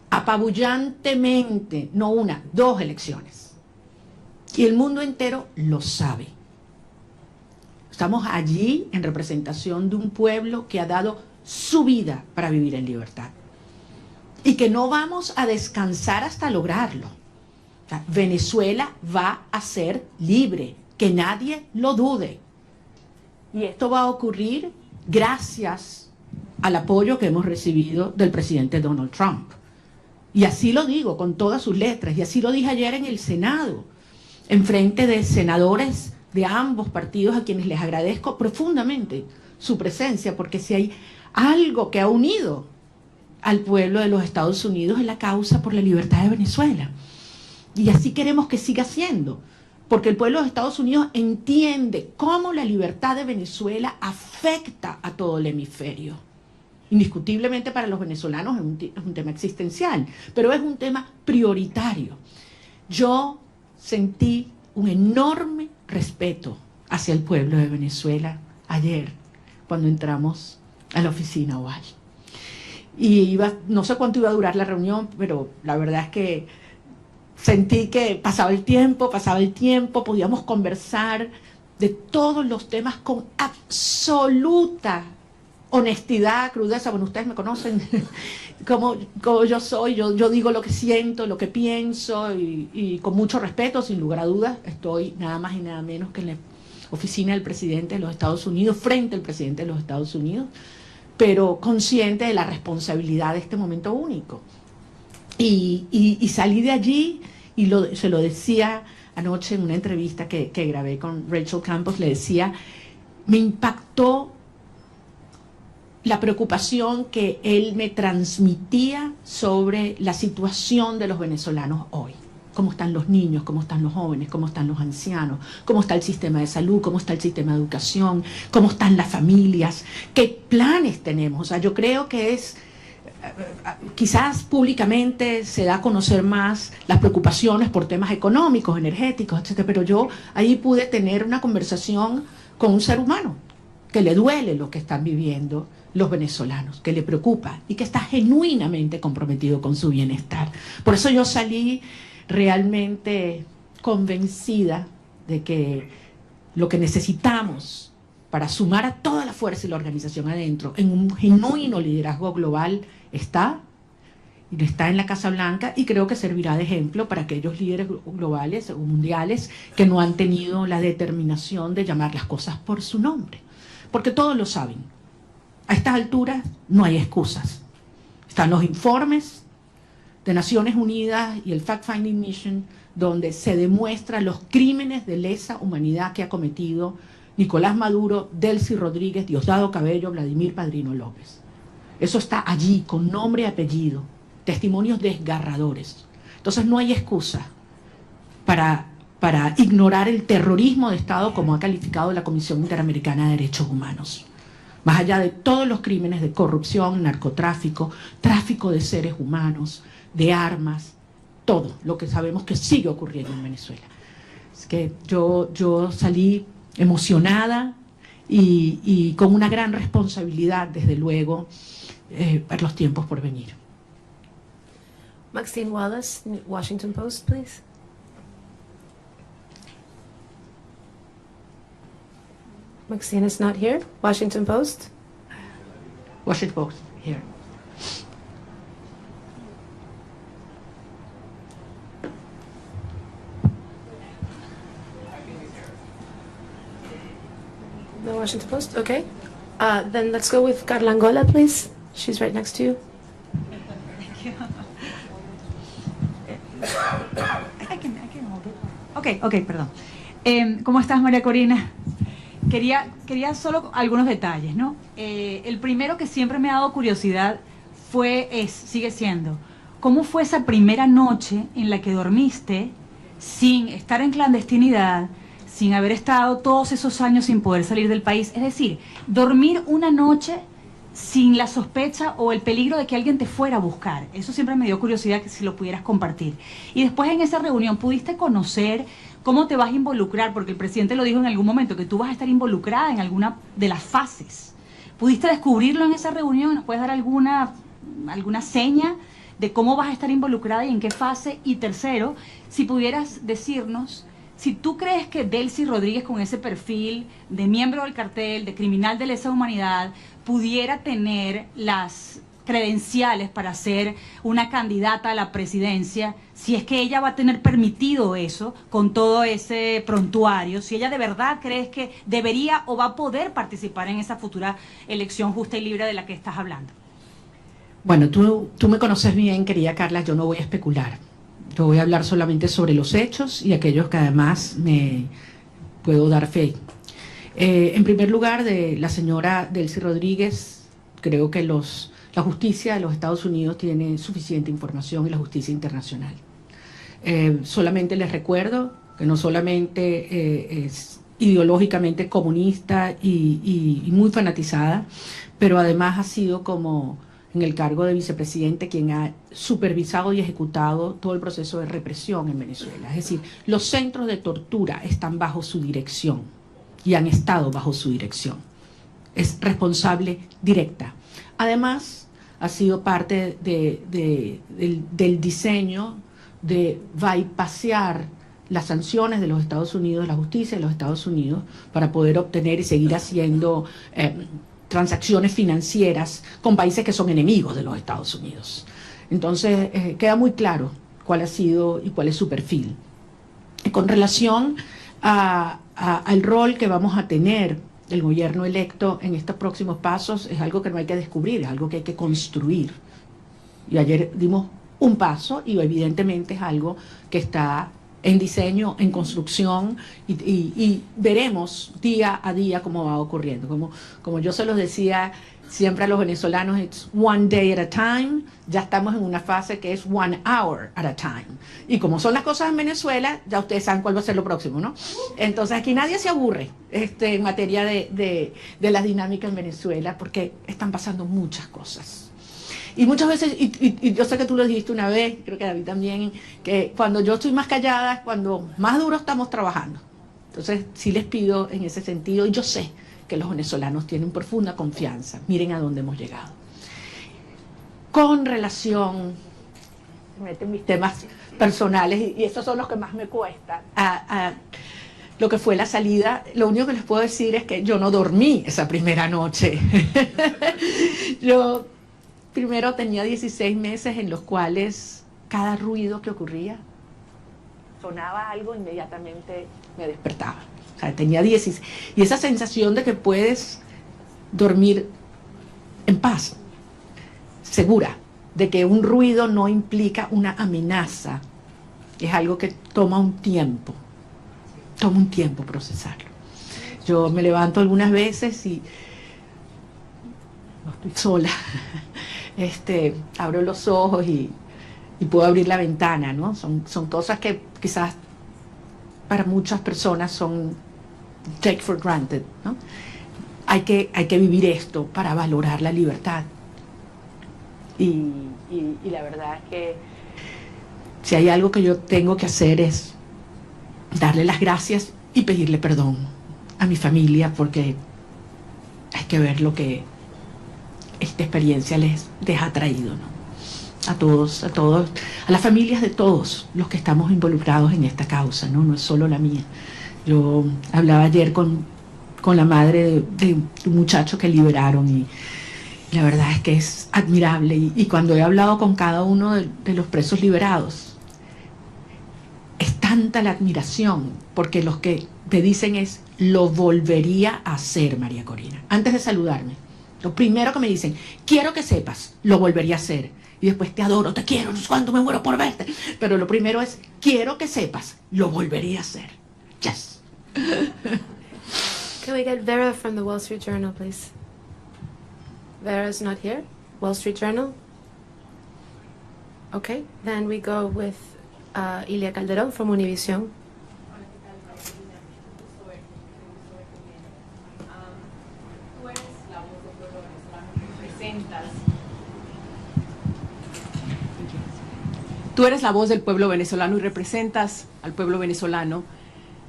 apabullantemente, no una, 2 elecciones. Y el mundo entero lo sabe. Estamos allí en representación de un pueblo que ha dado su vida para vivir en libertad. Y que no vamos a descansar hasta lograrlo. O sea, Venezuela va a ser libre, que nadie lo dude. Y esto va a ocurrir gracias al apoyo que hemos recibido del presidente Donald Trump. Y así lo digo con todas sus letras, y así lo dije ayer en el Senado, en frente de senadores de ambos partidos, a quienes les agradezco profundamente su presencia, porque si hay algo que ha unido al pueblo de los Estados Unidos es la causa por la libertad de Venezuela. Y así queremos que siga siendo, porque el pueblo de los Estados Unidos entiende cómo la libertad de Venezuela afecta a todo el hemisferio. Indiscutiblemente para los venezolanos es un tema existencial, pero es un tema prioritario. Yo sentí un enorme respeto hacia el pueblo de Venezuela ayer, cuando entramos a la oficina oval. Y no sé cuánto iba a durar la reunión, pero la verdad es que sentí que pasaba el tiempo, podíamos conversar de todos los temas con absoluta honestidad, crudeza. Bueno, ustedes me conocen como yo soy, yo digo lo que siento, lo que pienso, y con mucho respeto, sin lugar a dudas. Estoy nada más y nada menos que en la oficina del presidente de los Estados Unidos, frente al presidente de los Estados Unidos, pero consciente de la responsabilidad de este momento único. Y salí de allí, y se lo decía anoche en una entrevista que grabé con Rachel Campos, le decía, me impactó la preocupación que él me transmitía sobre la situación de los venezolanos hoy. Cómo están los niños, cómo están los jóvenes, cómo están los ancianos, cómo está el sistema de salud, cómo está el sistema de educación, cómo están las familias, qué planes tenemos. O sea, yo creo que quizás públicamente se da a conocer más las preocupaciones por temas económicos, energéticos, etc. Pero yo ahí pude tener una conversación con un ser humano que le duele lo que están viviendo los venezolanos, que le preocupa y que está genuinamente comprometido con su bienestar. Por eso yo salí realmente convencida de que lo que necesitamos para sumar a toda la fuerza y la organización adentro en un genuino liderazgo global está en la Casa Blanca, y creo que servirá de ejemplo para aquellos líderes globales o mundiales que no han tenido la determinación de llamar las cosas por su nombre, porque todos lo saben. A estas alturas no hay excusas. Están los informes de Naciones Unidas y el Fact-Finding Mission, donde se demuestran los crímenes de lesa humanidad que ha cometido Nicolás Maduro, Delcy Rodríguez, Diosdado Cabello, Vladimir Padrino López. Eso está allí, con nombre y apellido, testimonios desgarradores. Entonces no hay excusa para ignorar el terrorismo de Estado, como ha calificado la Comisión Interamericana de Derechos Humanos. Más allá de todos los crímenes de corrupción, narcotráfico, tráfico de seres humanos, de armas, todo lo que sabemos que sigue ocurriendo en Venezuela. Es que yo salí emocionada y con una gran responsabilidad, desde luego, para los tiempos por venir. Maxine Wallace, Washington Post, please. Maxine is not here. Washington Post. Washington Post, here. No Washington Post? Okay. Then let's go with Carla Angola, please. She's right next to you. Thank you. Ok, perdón. ¿Cómo estás, María Corina? Quería solo algunos detalles, ¿no? El primero que siempre me ha dado curiosidad sigue siendo, ¿cómo fue esa primera noche en la que dormiste sin estar en clandestinidad, sin haber estado todos esos años sin poder salir del país? Es decir, dormir una noche sin la sospecha o el peligro de que alguien te fuera a buscar. Eso siempre me dio curiosidad, que si lo pudieras compartir. Y después en esa reunión, ¿pudiste conocer cómo te vas a involucrar? Porque el presidente lo dijo en algún momento, que tú vas a estar involucrada en alguna de las fases. ¿Pudiste descubrirlo en esa reunión? ¿Nos puedes dar alguna seña de cómo vas a estar involucrada y en qué fase? Y tercero, si pudieras decirnos si tú crees que Delcy Rodríguez, con ese perfil de miembro del cartel, de criminal de lesa humanidad, pudiera tener las credenciales para ser una candidata a la presidencia, si es que ella va a tener permitido eso con todo ese prontuario, si ella de verdad crees que debería o va a poder participar en esa futura elección justa y libre de la que estás hablando. Bueno, tú me conoces bien, querida Carla, yo no voy a especular. Yo voy a hablar solamente sobre los hechos y aquellos que además me puedo dar fe. En primer lugar, de la señora Delcy Rodríguez, creo que la justicia de los Estados Unidos tiene suficiente información, y la justicia internacional. Solamente les recuerdo que no solamente es ideológicamente comunista y muy fanatizada, pero además ha sido, como en el cargo de vicepresidente, quien ha supervisado y ejecutado todo el proceso de represión en Venezuela. Es decir, los centros de tortura están bajo su dirección y han estado bajo su dirección. Es responsable directa. Además, ha sido parte del diseño de bypassear las sanciones de los Estados Unidos, la justicia de los Estados Unidos, para poder obtener y seguir haciendo transacciones financieras con países que son enemigos de los Estados Unidos. Entonces, queda muy claro cuál ha sido y cuál es su perfil. Y con relación al rol que vamos a tener el gobierno electo en estos próximos pasos, es algo que no hay que descubrir, es algo que hay que construir. Y ayer dimos un paso y evidentemente es algo que está en diseño, en construcción, y veremos día a día cómo va ocurriendo. Como yo se los decía siempre a los venezolanos, it's one day at a time. Ya estamos en una fase que es 1 hour at a time. Y como son las cosas en Venezuela, ya ustedes saben cuál va a ser lo próximo, ¿no? Entonces aquí nadie se aburre en materia de la dinámica en Venezuela, porque están pasando muchas cosas. Y muchas veces, y yo sé que tú lo dijiste una vez, creo que David también, que cuando yo estoy más callada es cuando más duro estamos trabajando. Entonces sí les pido en ese sentido, y yo sé que los venezolanos tienen profunda confianza. Miren a dónde hemos llegado. Con relación, me meten mis temas personales, y estos son los que más me cuestan, a lo que fue la salida, lo único que les puedo decir es que yo no dormí esa primera noche. Yo primero tenía 16 meses en los cuales cada ruido que ocurría, sonaba algo, inmediatamente me despertaba. O sea, tenía 16. Y esa sensación de que puedes dormir en paz, segura, de que un ruido no implica una amenaza, es algo que toma un tiempo procesarlo. Yo me levanto algunas veces y no estoy sola. Abro los ojos y puedo abrir la ventana, ¿no? Son cosas que quizás para muchas personas son take for granted, ¿no? Hay que vivir esto para valorar la libertad. Y la verdad es que si hay algo que yo tengo que hacer es darle las gracias y pedirle perdón a mi familia, porque hay que ver lo que esta experiencia les ha traído, ¿no? A todos, a las familias de todos los que estamos involucrados en esta causa, ¿no? No es solo la mía. Yo hablaba ayer con la madre de un muchacho que liberaron, y la verdad es que es admirable. Y cuando he hablado con cada uno de los presos liberados, es tanta la admiración, porque los que me dicen es, lo volvería a hacer, María Corina. Antes de saludarme, lo primero que me dicen, quiero que sepas, lo volvería a hacer. y después te adoro, te quiero, no sé cuánto me muero por verte. Pero lo primero es, quiero que sepas, lo volvería a hacer. Yes. Can we get Vera from the Wall Street Journal, please? Vera's not here. Wall Street Journal. Okay, then we go with Ilia Calderón from Univision. Tú eres la voz del pueblo venezolano y representas al pueblo venezolano.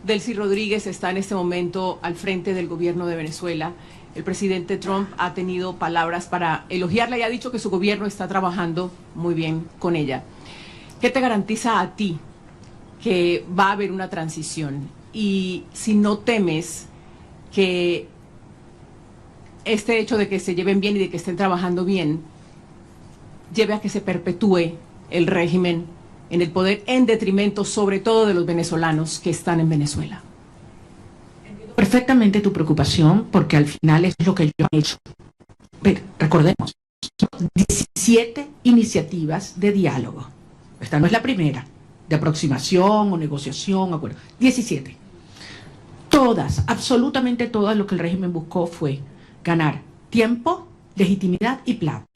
Delcy Rodríguez está en este momento al frente del gobierno de Venezuela. El presidente Trump ha tenido palabras para elogiarla y ha dicho que su gobierno está trabajando muy bien con ella. ¿Qué te garantiza a ti que va a haber una transición? Y si no temes que este hecho de que se lleven bien y de que estén trabajando bien lleve a que se perpetúe el régimen en el poder en detrimento sobre todo de los venezolanos que están en Venezuela. Perfectamente tu preocupación, porque al final es lo que ellos han hecho. Pero recordemos, 17 iniciativas de diálogo. Esta no es la primera, de aproximación o negociación, acuerdo. 17. Todas, absolutamente todas, lo que el régimen buscó fue ganar tiempo, legitimidad y plata.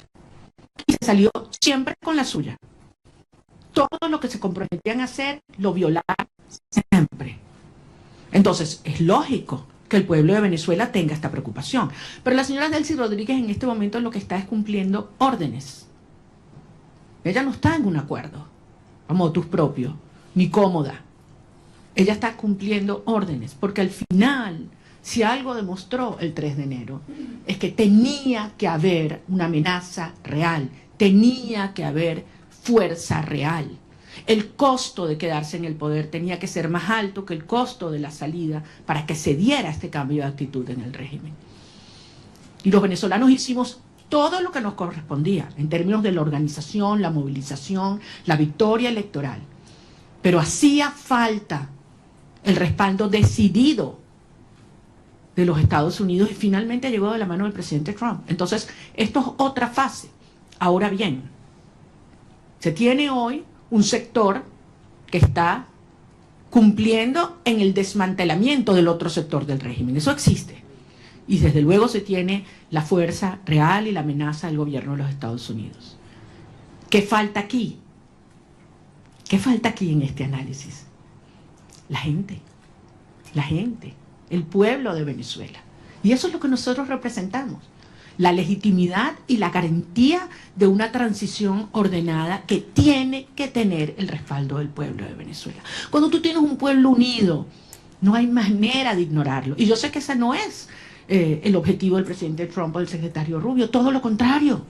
Y se salió siempre con la suya. Todo lo que se comprometían a hacer, lo violaron siempre. Entonces, es lógico que el pueblo de Venezuela tenga esta preocupación. Pero la señora Delcy Rodríguez en este momento lo que está es cumpliendo órdenes. Ella no está en un acuerdo a motus propio, ni cómoda. Ella está cumpliendo órdenes, porque al final, si algo demostró el 3 de enero, es que tenía que haber una amenaza real, tenía que haber fuerza real. El costo de quedarse en el poder tenía que ser más alto que el costo de la salida para que se diera este cambio de actitud en el régimen. Y los venezolanos hicimos todo lo que nos correspondía en términos de la organización, la movilización, la victoria electoral. Pero hacía falta el respaldo decidido de los Estados Unidos y finalmente llegó de la mano del presidente Trump. Entonces, esto es otra fase. Ahora bien, se tiene hoy un sector que está cumpliendo en el desmantelamiento del otro sector del régimen. Eso existe. Y desde luego se tiene la fuerza real y la amenaza del gobierno de los Estados Unidos. ¿Qué falta aquí? ¿Qué falta aquí en este análisis? La gente, el pueblo de Venezuela. Y eso es lo que nosotros representamos. La legitimidad y la garantía de una transición ordenada que tiene que tener el respaldo del pueblo de Venezuela. Cuando tú tienes un pueblo unido, no hay manera de ignorarlo. Y yo sé que ese no es el objetivo del presidente Trump o del secretario Rubio, todo lo contrario.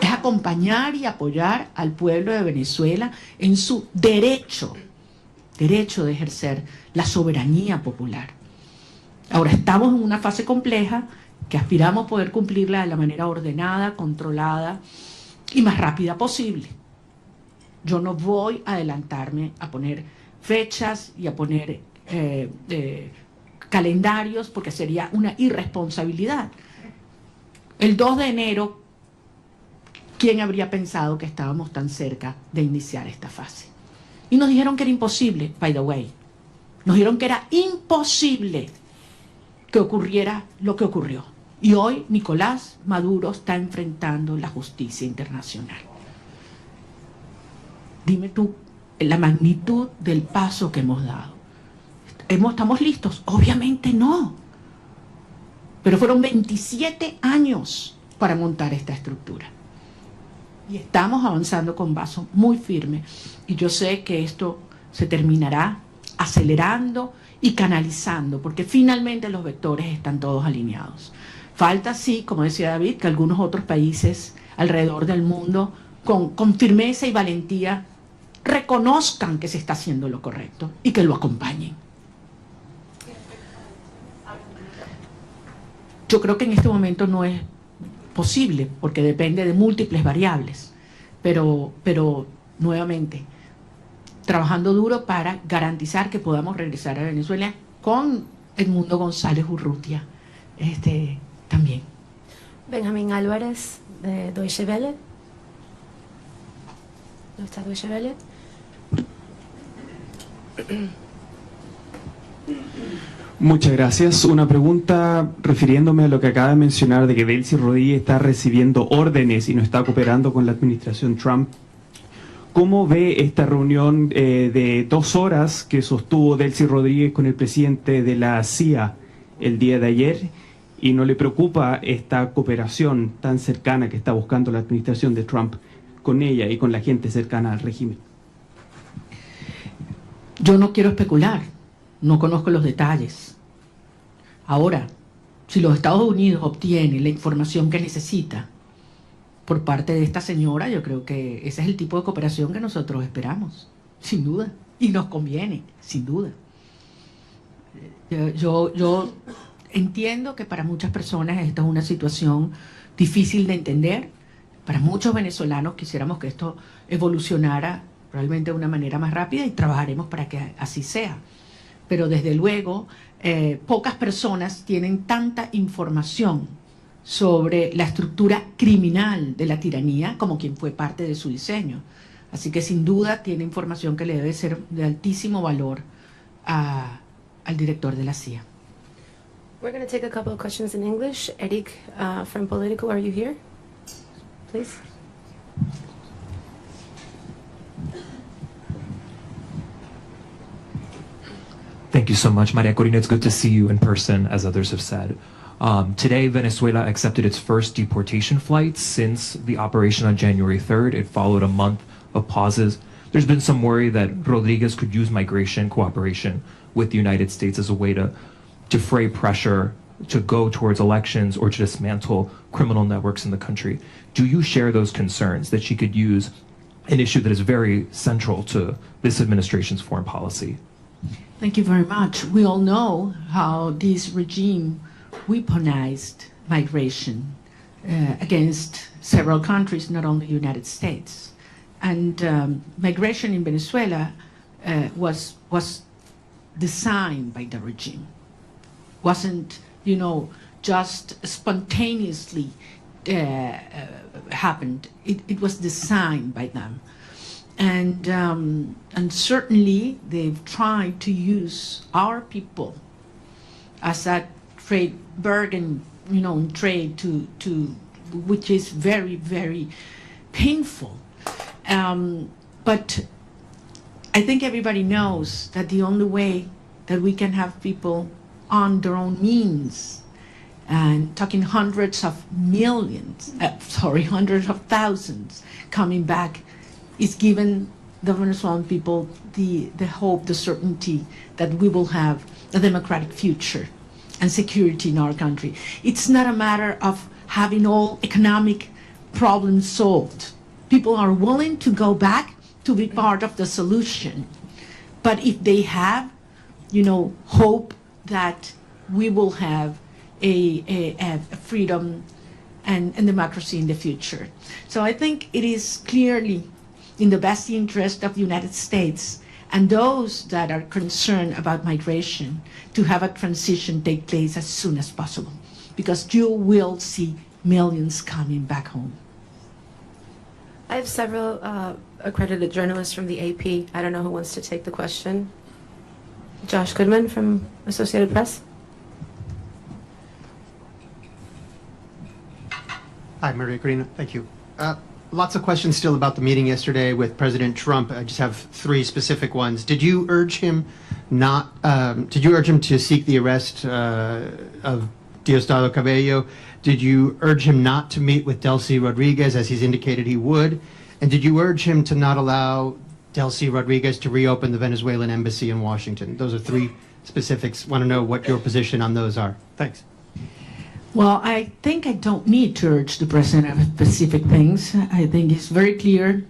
Es acompañar y apoyar al pueblo de Venezuela en su derecho de ejercer la soberanía popular. Ahora estamos en una fase compleja que aspiramos poder cumplirla de la manera ordenada, controlada y más rápida posible. Yo no voy a adelantarme a poner fechas y a poner calendarios porque sería una irresponsabilidad. El 2 de enero, ¿quién habría pensado que estábamos tan cerca de iniciar esta fase? Y nos dijeron que era imposible, by the way. Nos dijeron que era imposible que ocurriera lo que ocurrió. Y hoy Nicolás Maduro está enfrentando la justicia internacional. Dime tú la magnitud del paso que hemos dado. ¿Estamos listos? Obviamente no. Pero fueron 27 años para montar esta estructura. Y estamos avanzando con paso muy firme. Y yo sé que esto se terminará acelerando y canalizando, porque finalmente los vectores están todos alineados. Falta, sí, como decía David, que algunos otros países alrededor del mundo con firmeza y valentía reconozcan que se está haciendo lo correcto y que lo acompañen. Yo creo que en este momento no es posible, porque depende de múltiples variables, pero nuevamente, trabajando duro para garantizar que podamos regresar a Venezuela con Edmundo González Urrutia también. Benjamín Álvarez, de Deutsche Welle. Muchas gracias. Una pregunta refiriéndome a lo que acaba de mencionar de que Delcy Rodríguez está recibiendo órdenes y no está cooperando con la administración Trump. ¿Cómo ve esta reunión de 2 horas que sostuvo Delcy Rodríguez con el presidente de la CIA el día de ayer? ¿Y no le preocupa esta cooperación tan cercana que está buscando la administración de Trump con ella y con la gente cercana al régimen? Yo no quiero especular, no conozco los detalles. Ahora, si los Estados Unidos obtienen la información que necesita por parte de esta señora, yo creo que ese es el tipo de cooperación que nosotros esperamos, sin duda, y nos conviene, sin duda. Yo entiendo que para muchas personas esta es una situación difícil de entender. Para muchos venezolanos quisiéramos que esto evolucionara realmente de una manera más rápida y trabajaremos para que así sea. Pero desde luego, pocas personas tienen tanta información sobre la estructura criminal de la tiranía como quien fue parte de su diseño. Así que sin duda tiene información que le debe ser de altísimo valor al director de la CIA. We're going to take a couple of questions in English. Eric from Politico, are you here? Please. Thank you so much, Maria Corina. It's good to see you in person, as others have said. Today, Venezuela accepted its first deportation flight since the operation on January 3rd. It followed a month of pauses. There's been some worry that Rodriguez could use migration cooperation with the United States as a way to defray pressure to go towards elections or to dismantle criminal networks in the country. Do you share those concerns that she could use an issue that is very central to this administration's foreign policy? Thank you very much. We all know how this regime weaponized migration against several countries, not only the United States. And migration in Venezuela was designed by the regime. Wasn't, just spontaneously happened. It was designed by them. And certainly they've tried to use our people as a trade bargain, trade to which is very, very painful. But I think everybody knows that the only way that we can have people on their own means, and talking hundreds of thousands coming back, is given the Venezuelan people the hope, the certainty that we will have a democratic future and security in our country. It's not a matter of having all economic problems solved. People are willing to go back to be part of the solution. But if they have, hope that we will have a freedom and democracy in the future. So I think it is clearly in the best interest of the United States and those that are concerned about migration to have a transition take place as soon as possible, because you will see millions coming back home. I have several accredited journalists from the AP. I don't know who wants to take the question. Josh Goodman from Associated Press. Hi, Maria Corina. Thank you. Lots of questions still about the meeting yesterday with President Trump. I just have 3 specific ones. Did you urge him to seek the arrest of Diosdado Cabello? Did you urge him not to meet with Delcy Rodriguez, as he's indicated he would? And did you urge him to not allow Delcy Rodriguez to reopen the Venezuelan embassy in Washington? Those are 3 specifics. Want to know what your position on those are. Thanks. Well, I think I don't need to urge the president of specific things. I think it's very clear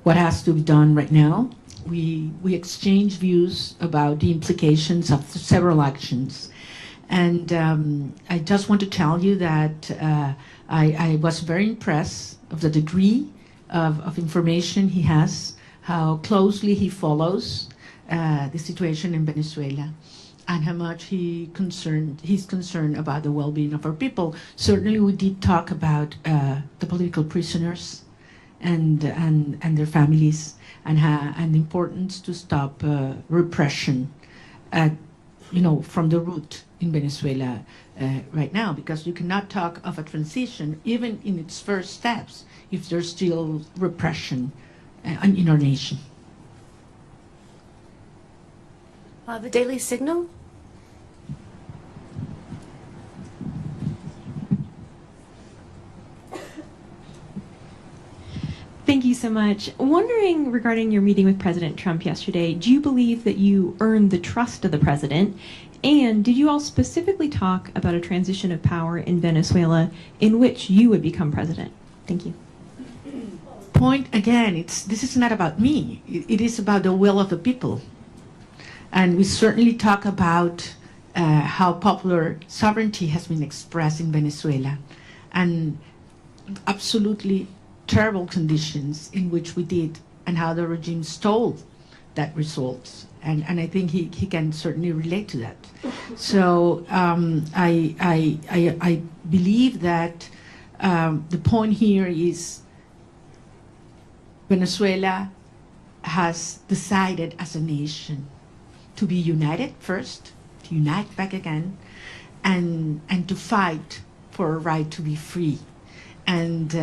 what has to be done right now. We exchange views about the implications of several actions. And I just want to tell you that I was very impressed of the degree of information he has, how closely he follows the situation in Venezuela, and how much he's concerned about the well-being of our people. Certainly we did talk about the political prisoners and their families, and the importance to stop repression from the root in Venezuela right now, because you cannot talk of a transition even in its first steps if there's still repression in our nation. The Daily Signal. Thank you so much. Wondering regarding your meeting with President Trump yesterday, do you believe that you earned the trust of the president? And did you all specifically talk about a transition of power in Venezuela in which you would become president? Thank you. Point again, this is not about me. It is about the will of the people. And we certainly talk about how popular sovereignty has been expressed in Venezuela, and absolutely terrible conditions in which we did, and how the regime stole that result. And I think he can certainly relate to that. So I believe that the point here is Venezuela has decided as a nation to be united first, to unite back again, and to fight for a right to be free. And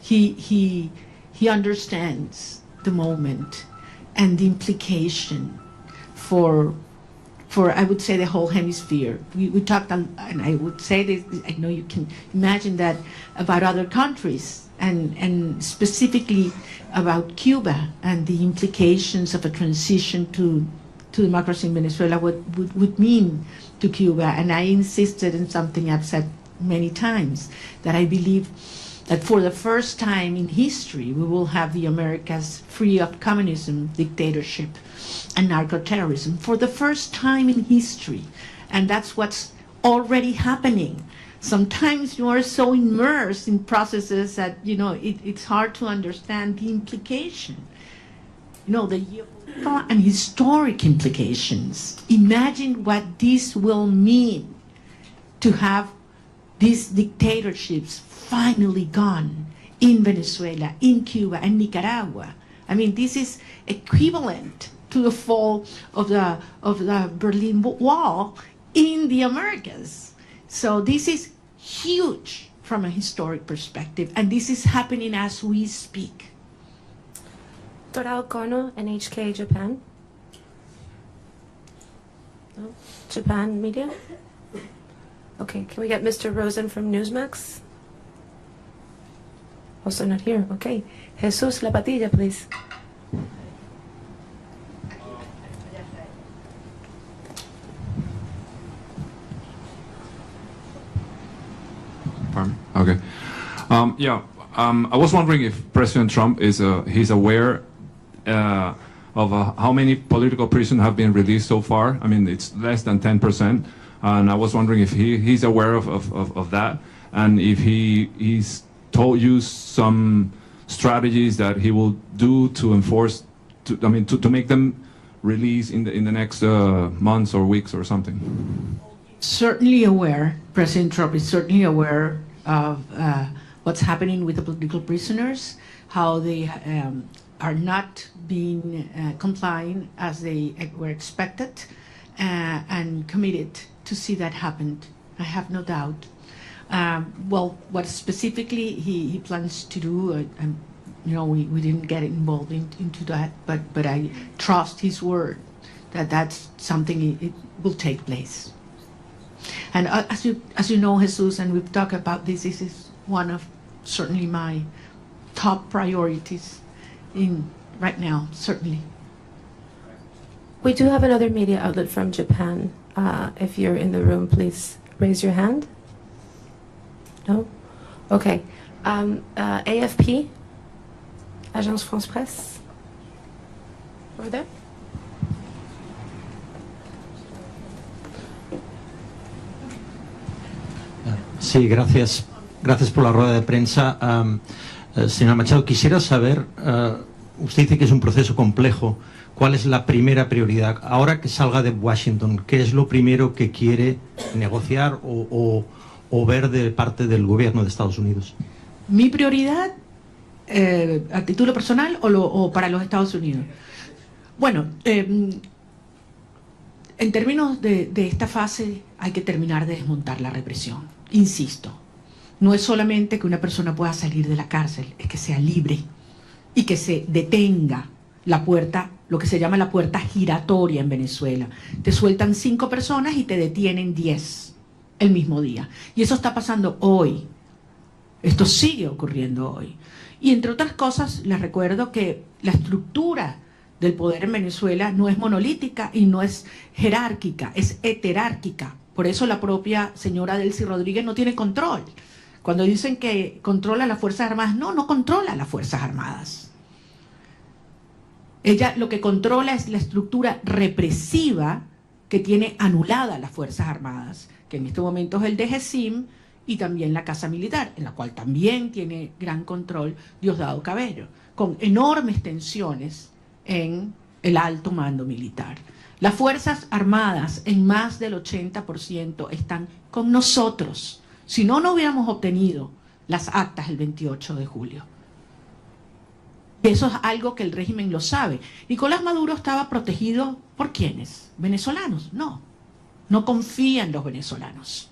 he understands the moment and the implication for I would say the whole hemisphere. We talked, and I would say this, I know you can imagine that about other countries, and specifically about Cuba and the implications of a transition to democracy in Venezuela, what would mean to Cuba. And I insisted in something I've said many times, that I believe that for the first time in history, we will have the Americas free of communism, dictatorship, and narco-terrorism, for the first time in history. And that's what's already happening. Sometimes you are so immersed in processes that, it's hard to understand the implication. The geopolitical and historic implications. Imagine what this will mean to have these dictatorships finally gone in Venezuela, in Cuba, and Nicaragua. I mean, this is equivalent to the fall of the Berlin Wall in the Americas. So this is huge from a historic perspective, and this is happening as we speak. Torao Kono, NHK Japan. No? Japan media? Okay, can we get Mr. Rosen from Newsmax? Also not here, okay. Jesus La Patilla, please. Okay. I was wondering if President Trump he's aware of how many political prisoners have been released so far. I mean, it's less than 10%, and I was wondering if he's aware of that, and if he's told you some strategies that he will do to enforce, to make them release in the next months or weeks or something. Certainly aware. President Trump is certainly aware of what's happening with the political prisoners, how they are not being complying as they were expected, and committed to see that happen. I have no doubt. Well, what specifically he plans to do, we didn't get involved into that, but I trust his word that that's something it will take place. And as you know, Jesus, and we've talked about this is one of certainly my top priorities right now, certainly. We do have another media outlet from Japan. If you're in the room, please raise your hand. No? Okay. AFP, Agence France Presse. Over there. Sí, gracias. Gracias por la rueda de prensa. Señora Machado, quisiera saber, usted dice que es un proceso complejo, ¿cuál es la primera prioridad? Ahora que salga de Washington, ¿qué es lo primero que quiere negociar o ver de parte del gobierno de Estados Unidos? Mi prioridad ¿A título personal o para los Estados Unidos? Bueno, en términos de esta fase hay que terminar de desmontar la represión. Insisto, no es solamente que una persona pueda salir de la cárcel, es que sea libre y que se detenga la puerta, lo que se llama la puerta giratoria en Venezuela. Te sueltan 5 personas y te detienen 10 el mismo día. Y eso está pasando hoy. Esto sigue ocurriendo hoy. Y entre otras cosas, les recuerdo que la estructura del poder en Venezuela no es monolítica y no es jerárquica, es heterárquica. Por eso la propia señora Delcy Rodríguez no tiene control. Cuando dicen que controla las Fuerzas Armadas, no controla las Fuerzas Armadas. Ella lo que controla es la estructura represiva que tiene anulada las Fuerzas Armadas, que en este momento es el DGCIM, y también la Casa Militar, en la cual también tiene gran control Diosdado Cabello, con enormes tensiones en el alto mando militar. Las Fuerzas Armadas, en más del 80%, están con nosotros. Si no, no hubiéramos obtenido las actas el 28 de julio. Eso es algo que el régimen lo sabe. Nicolás Maduro estaba protegido ¿por quiénes? ¿Venezolanos? No confía en los venezolanos.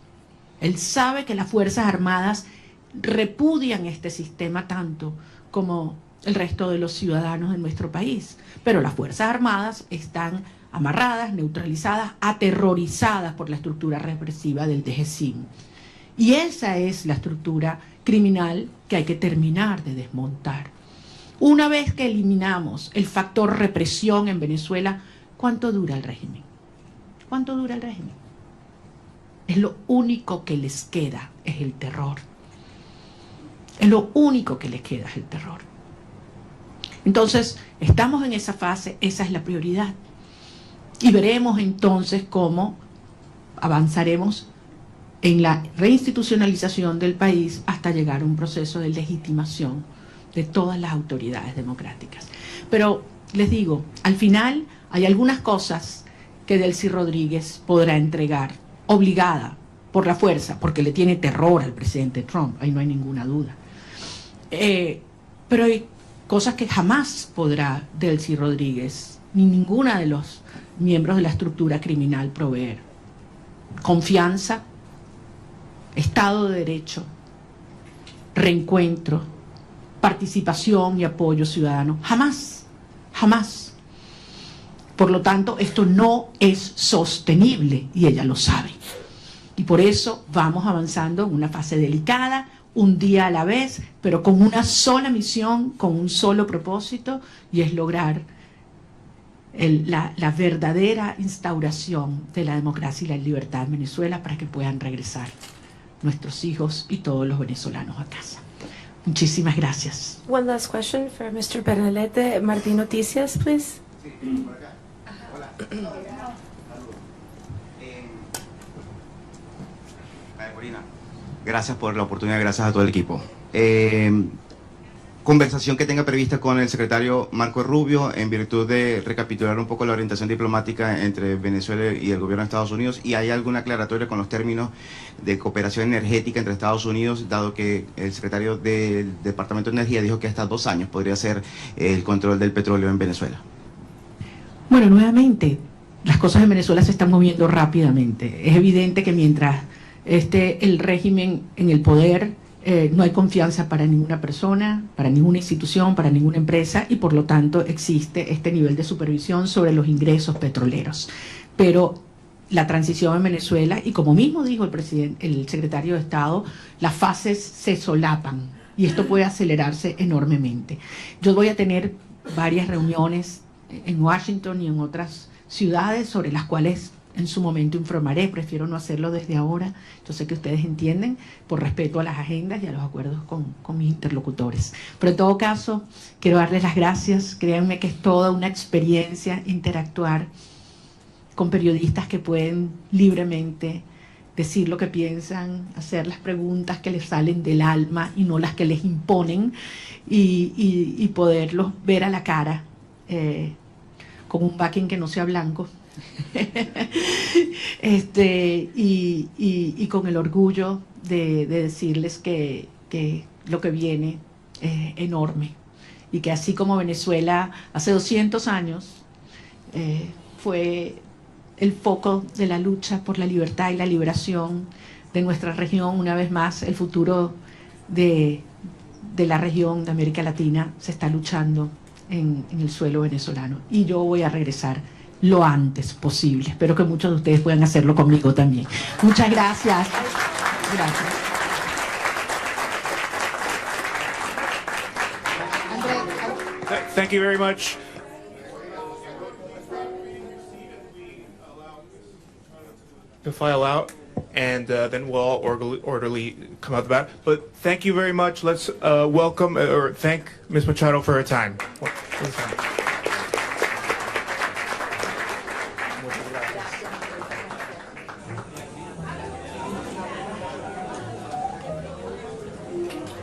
Él sabe que las Fuerzas Armadas repudian este sistema tanto como el resto de los ciudadanos de nuestro país. Pero las Fuerzas Armadas están amarradas, neutralizadas, aterrorizadas por la estructura represiva del DGCIM. Y esa es la estructura criminal que hay que terminar de desmontar. Una vez que eliminamos el factor represión en Venezuela, ¿cuánto dura el régimen? ¿Cuánto dura el régimen? Es lo único que les queda, es el terror. Es lo único que les queda, es el terror. Entonces, estamos en esa fase, esa es la prioridad. Y veremos entonces cómo avanzaremos en la reinstitucionalización del país hasta llegar a un proceso de legitimación de todas las autoridades democráticas. Pero les digo, al final hay algunas cosas que Delcy Rodríguez podrá entregar, obligada por la fuerza, porque le tiene terror al presidente Trump, ahí no hay ninguna duda. Pero hay cosas que jamás podrá Delcy Rodríguez, ni ninguna de los miembros de la estructura criminal proveer. Confianza, Estado de Derecho, reencuentro, participación y apoyo ciudadano. Jamás, jamás. Por lo tanto, esto no es sostenible y ella lo sabe. Y por eso vamos avanzando en una fase delicada, un día a la vez, pero con una sola misión, con un solo propósito, y es lograr la verdadera instauración de la democracia y la libertad en Venezuela para que puedan regresar nuestros hijos y todos los venezolanos a casa. Muchísimas gracias. One last question for Mr. Bernalete. Martín Noticias, please. Corina, gracias por la oportunidad, gracias a todo el equipo. Conversación que tenga prevista con el secretario Marco Rubio en virtud de recapitular un poco la orientación diplomática entre Venezuela y el gobierno de Estados Unidos, y hay alguna aclaratoria con los términos de cooperación energética entre Estados Unidos, dado que el secretario del Departamento de Energía dijo que hasta 2 años podría ser el control del petróleo en Venezuela. Bueno, nuevamente, las cosas en Venezuela se están moviendo rápidamente. Es evidente que mientras esté el régimen en el poder, no hay confianza para ninguna persona, para ninguna institución, para ninguna empresa, y por lo tanto existe este nivel de supervisión sobre los ingresos petroleros. Pero la transición en Venezuela, y como mismo dijo el secretario de Estado, las fases se solapan y esto puede acelerarse enormemente. Yo voy a tener varias reuniones en Washington y en otras ciudades sobre las cuales en su momento informaré. Prefiero no hacerlo desde ahora. Yo sé que ustedes entienden, por respeto a las agendas y a los acuerdos con mis interlocutores. Pero en todo caso, quiero darles las gracias. Créanme que es toda una experiencia interactuar con periodistas que pueden libremente decir lo que piensan, hacer las preguntas que les salen del alma y no las que les imponen, y poderlos ver a la cara con un backing que no sea blanco. Y con el orgullo de decirles que lo que viene enorme. Y que así como Venezuela hace 200 años fue el foco de la lucha por la libertad y la liberación de nuestra región, una vez más el futuro de la región de América Latina se está luchando en el suelo venezolano. Y yo voy a regresar lo antes posible. Espero que muchos de ustedes puedan hacerlo conmigo también. Muchas gracias. Gracias. Thank you very much. To file out, and then we'll all orderly come out the back. But thank you very much. Let's welcome or thank Ms. Machado for her time.